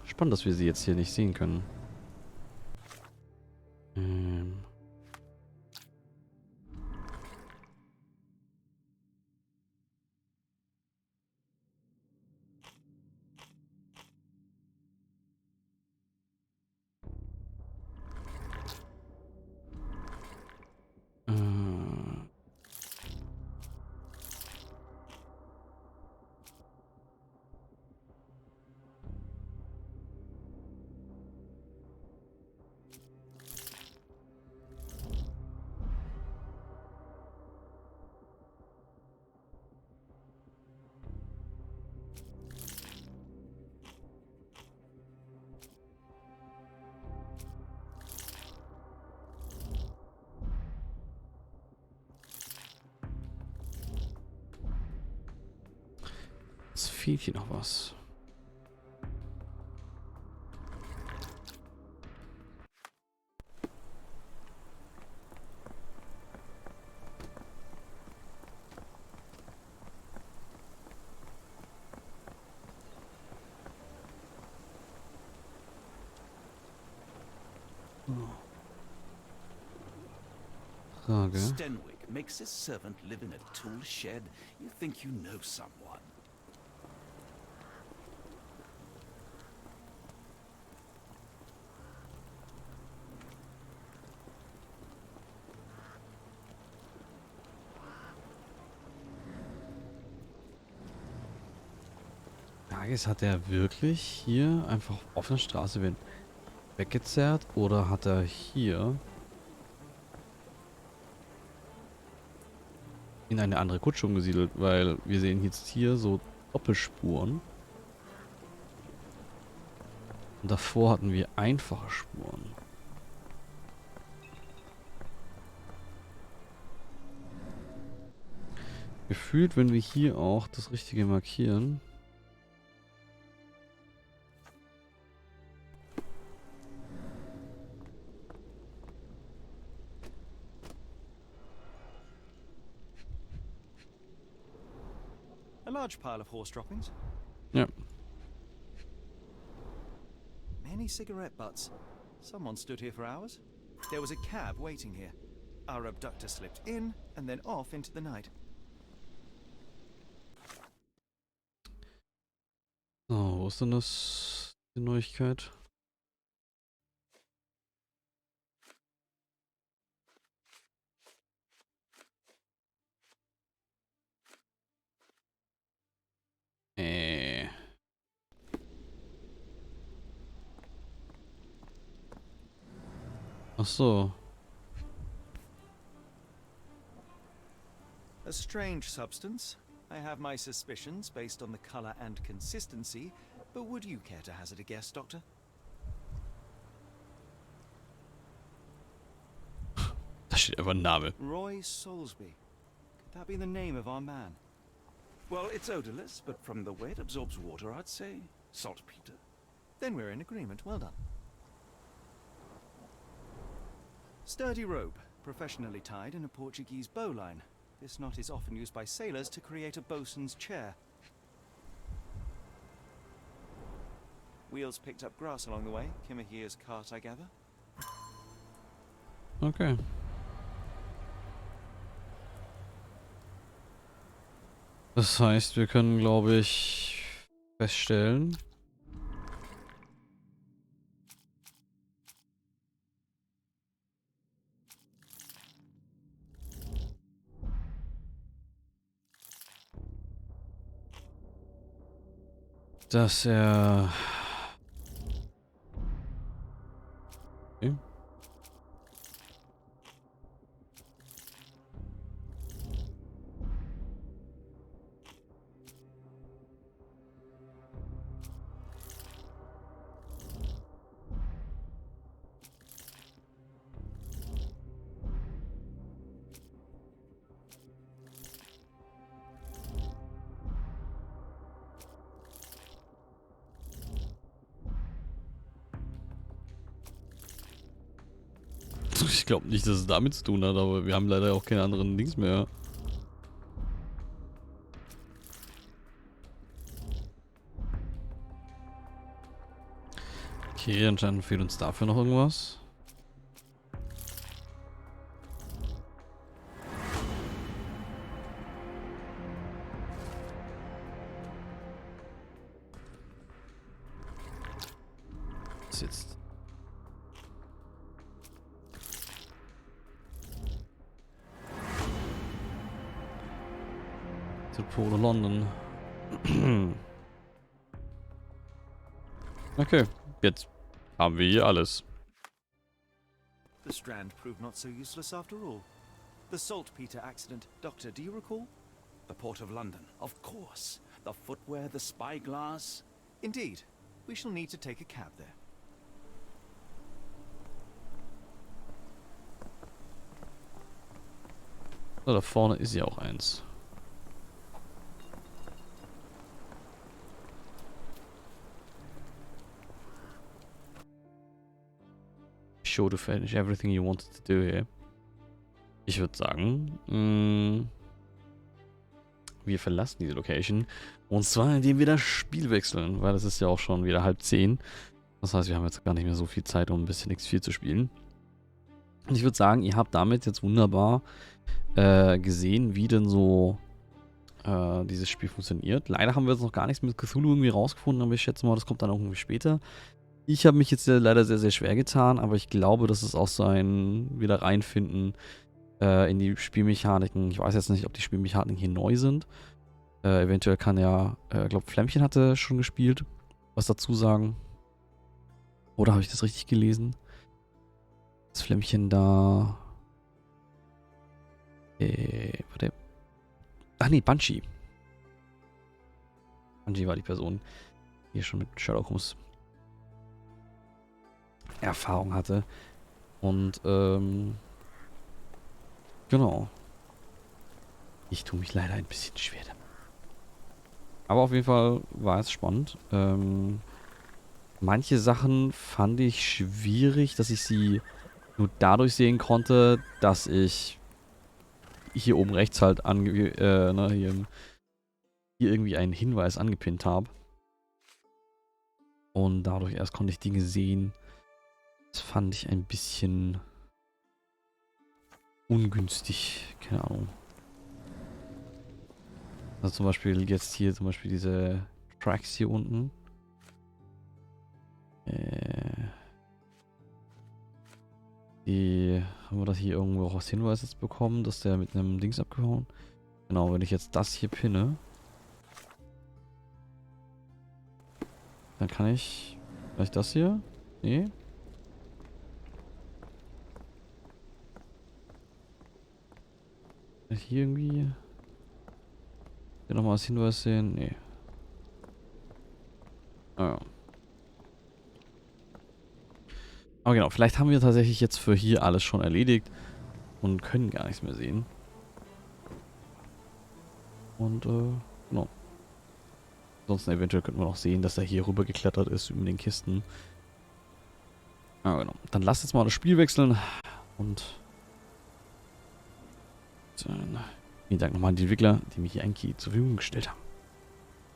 Spannend, dass wir sie jetzt hier nicht sehen können. Es fehlt hier noch was. Frage. Stenwick makes his servant live in a tool shed. You think you know someone. Frage ist, hat er wirklich hier einfach auf der Straße weggezerrt oder hat er hier in eine andere Kutsche umgesiedelt? Weil wir sehen jetzt hier so Doppelspuren. Und davor hatten wir einfache Spuren. Gefühlt, wenn wir hier auch das Richtige markieren. A large pile of horse droppings. Ja. Many cigarette butts. Someone stood here for hours. There was a cab waiting here. Our abductor slipped in and then off into the night. So, wo ist denn das? Die Neuigkeit? Ach so. A strange substance. I have my suspicions based on the color and consistency, but would you care to hazard a guess, Doctor? Da steht einfach ein Name. Roy Soulsby. Could that be the name of our man? Well, it's odorless, but from the way it absorbs water, I'd say saltpeter. Then we're in agreement. Well done. Sturdy rope, professionally tied in a Portuguese bowline. This knot is often used by sailors to create a bosun's chair. Wheels picked up grass along the way. Kimahir's cart, I gather. Okay. Das heißt, wir können, glaube ich, feststellen, dass er... Okay. Ich glaube nicht, dass es damit zu tun hat, aber wir haben leider auch keine anderen Links mehr. Okay, anscheinend fehlt uns dafür noch irgendwas. Was jetzt? Pole London. Okay, jetzt haben wir hier alles. The Strand proved not so useless after all. The saltpeter accident, Doctor, do you recall? The Port of London, of course. The footwear, the spyglass. Indeed. We shall need to take a cab there. So, da vorne ist ja auch eins. sure to finish everything you wanted to do here. Ich würde sagen, wir verlassen diese Location. Und zwar, indem wir das Spiel wechseln, weil es ist ja auch schon wieder 9:30. Das heißt, wir haben jetzt gar nicht mehr so viel Zeit, um ein bisschen X4 zu spielen. Und ich würde sagen, ihr habt damit jetzt wunderbar gesehen, wie denn so dieses Spiel funktioniert. Leider haben wir jetzt noch gar nichts mit Cthulhu irgendwie rausgefunden, aber ich schätze mal, das kommt dann irgendwie später. Ich habe mich jetzt leider sehr, sehr schwer getan, aber ich glaube, das ist auch so ein wieder reinfinden in die Spielmechaniken. Ich weiß jetzt nicht, ob die Spielmechaniken hier neu sind. Eventuell kann ja, ich glaube, Flämmchen hatte schon gespielt. Was dazu sagen? Oder habe ich das richtig gelesen? Das Flämmchen da. Warte. Ach nee, Banshee. Banshee war die Person, die schon mit Sherlock Holmes Erfahrung hatte. Und, genau. Ich tue mich leider ein bisschen schwer damit. Aber auf jeden Fall war es spannend. Manche Sachen fand ich schwierig, dass ich sie nur dadurch sehen konnte, dass ich hier oben rechts halt hier irgendwie einen Hinweis angepinnt habe. Und dadurch erst konnte ich Dinge sehen. Das fand ich ein bisschen ungünstig. Keine Ahnung. Also zum Beispiel jetzt hier zum Beispiel diese Tracks hier unten. Haben wir das hier irgendwo auch als Hinweis jetzt bekommen, dass der mit einem Dings abgehauen? Genau, wenn ich jetzt das hier pinne, dann kann ich vielleicht das hier? Nee. Kann ich hier irgendwie hier nochmal als Hinweis sehen? Nee. Ah ja. Aber genau, vielleicht haben wir tatsächlich jetzt für hier alles schon erledigt und können gar nichts mehr sehen. Und, genau. Ansonsten eventuell könnten wir noch sehen, dass er hier rüber geklettert ist über den Kisten. Ah, genau. Dann lasst jetzt mal das Spiel wechseln und dann vielen Dank nochmal an die Entwickler, die mir hier einen Key zur Verfügung gestellt haben.